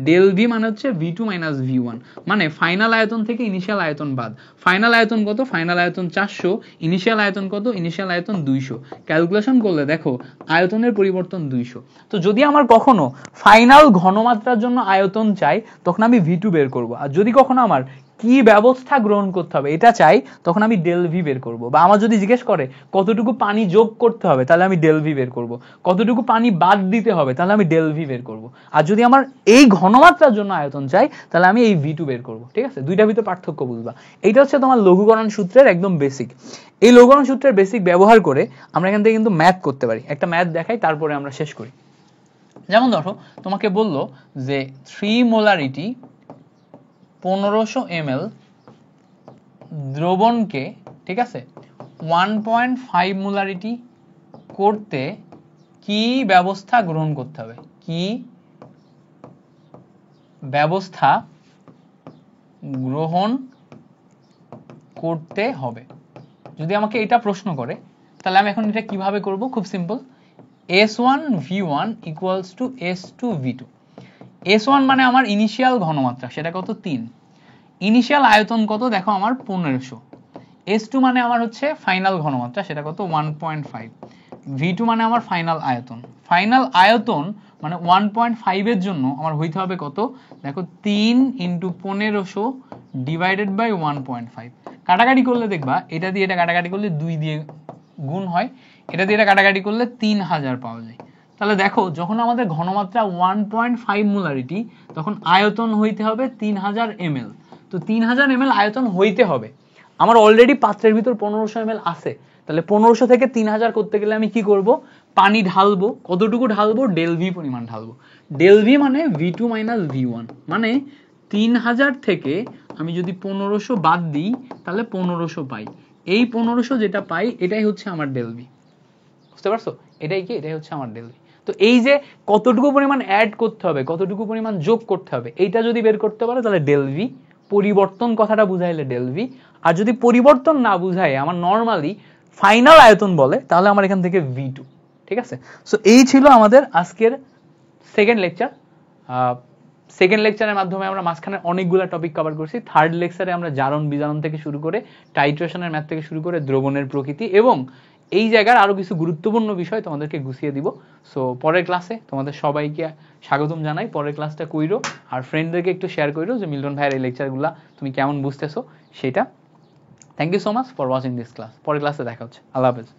ডেল ভি মানে হচ্ছে V2 - V1, মানে ফাইনাল আয়তন থেকে ইনিশিয়াল আয়তন বাদ। ফাইনাল আয়তন কত? ফাইনাল আয়তন 400, ইনিশিয়াল আয়তন কত? ইনিশিয়াল আয়তন 200। ক্যালকুলেশন করলে দেখো আয়তনের পরিবর্তন 200। তো যদি আমার কখনো ফাইনাল ঘনমাত্রার জন্য আয়তন চাই, তখন আমি V2 বের করব। আর যদি কখনো আমার কি ব্যবস্থা গ্রহণ করতে হবে এটা চাই, তখন আমি ডেল ভি বের করব। বা আমার যদি জিজ্ঞেস করে কতটুকু পানি যোগ করতে হবে, তাহলে আমি ডেল ভি বের করব। কতটুকু পানি বাদ দিতে হবে, তাহলে আমি ডেল ভি বের করব। আর যদি আমার এই ঘনমাত্রার জন্য আয়তন চাই, তাহলে আমি এই V2 বের করব। ঠিক আছে, দুইটার ভিতর পার্থক্য বুঝবা। এইটা হচ্ছে তোমার লঘুকরণ সূত্রের একদম বেসিক। এই লঘুকরণ সূত্রের বেসিক ব্যবহার করে আমরা এখান থেকে কিন্তু ম্যাথ করতে পারি। একটা ম্যাথ দেখাই, তারপরে আমরা শেষ করি। যেমন ধরো তোমাকে বললো যে 3 মোলারিটি 1500 ml দ্রবণকে, ঠিক আছে, 1.5 মোলারিটি করতে কি ব্যবস্থা গ্রহণ করতে হবে, কি ব্যবস্থা গ্রহণ করতে হবে। যদি আমাকে এটা প্রশ্ন করে তাহলে আমি এখন এটা কিভাবে করব, খুব simple. S1V1 equals to S2V2। S1 মানে আমার ইনিশিয়াল ঘনমাত্রা, সেটা কত, 3। ইনিশিয়াল আয়তন কত, দেখো আমার 1500। S2 মানে আমার হচ্ছে ফাইনাল ঘনমাত্রা, সেটা কত, 1.5। V2 মানে আমার ফাইনাল আয়তন। ফাইনাল আয়তন মানে 1.5 এর জন্য আমার হইতে হবে কত, দেখো 3 × 1500 ডিভাইডেড বাই 1.5। কাটাকাটি করলে দেখবা এটা দিয়ে এটা কাটাকাটি করলে 2 দিয়ে গুণ হয়, এটা দিয়ে এটা কাটাকাটি করলে 3000 পাওয়া যায়। তাহলে দেখো যখন আমাদের ঘনমাত্রা 1.5 মোলারিটি তখন আয়তন হইতে হবে 3000 ml। তো 3000 ml আয়তন হইতে হবে। আমার অলরেডি পাত্রের ভিতর 1500 ml আছে, তাহলে 1500 থেকে 3000 করতে গেলে আমি কি করব, পানি ঢালবো। কতটুকু ঢালবো, ডেল ভি পরিমাণ ঢালবো। ডেল ভি মানে V2 মাইনাস V1, মানে 3000 থেকে আমি যদি 1500 বাদ দিই তাহলে 1500 পাই। এই 1500 যেটা পাই এটাই হচ্ছে আমার ডেল ভি। বুঝতে পারছো, এটাই কি, এটাই হচ্ছে আমার ডেল ভি। তো এই যে কতটুকু পরিমাণ অ্যাড করতে হবে, কতটুকু পরিমাণ যোগ করতে হবে, এইটা যদি বের করতে পারো তাহলে ডেল ভি, পরিবর্তন কথাটা বুঝাইলে ডেল ভি। আর যদি পরিবর্তন না বুঝায় আমার নর্মালি ফাইনাল আয়তন বলে তাহলে আমার এখান থেকে V2। ঠিক আছে, সো এই ছিল আমাদের আজকের সেকেন্ড লেকচার। সেকেন্ড লেকচারের মাধ্যমে আমরা মাঝখানে অনেকগুলো টপিক কভার করছি। থার্ড লেকচারে আমরা জারণ বিজারণ থেকে শুরু করে টাইট্রেশনের ম্যাথ থেকে শুরু করে দ্রবণের প্রকৃতি এবং এই জায়গার আরো কিছু গুরুত্বপূর্ণ বিষয় তোমাদেরকে গুছিয়ে দিব। সো পরের ক্লাসে তোমাদের সবাইকে স্বাগতম জানাই। পরের ক্লাসটা কইরো আর ফ্রেন্ডদেরকে একটু শেয়ার করো যে মিল্টন ভাইয়ের এই লেকচারগুলো তুমি কেমন বুঝতেছো সেটা। Thank you so much for watching this class. পরের ক্লাসে দেখা হচ্ছে। আল্লাহ হাফেজ।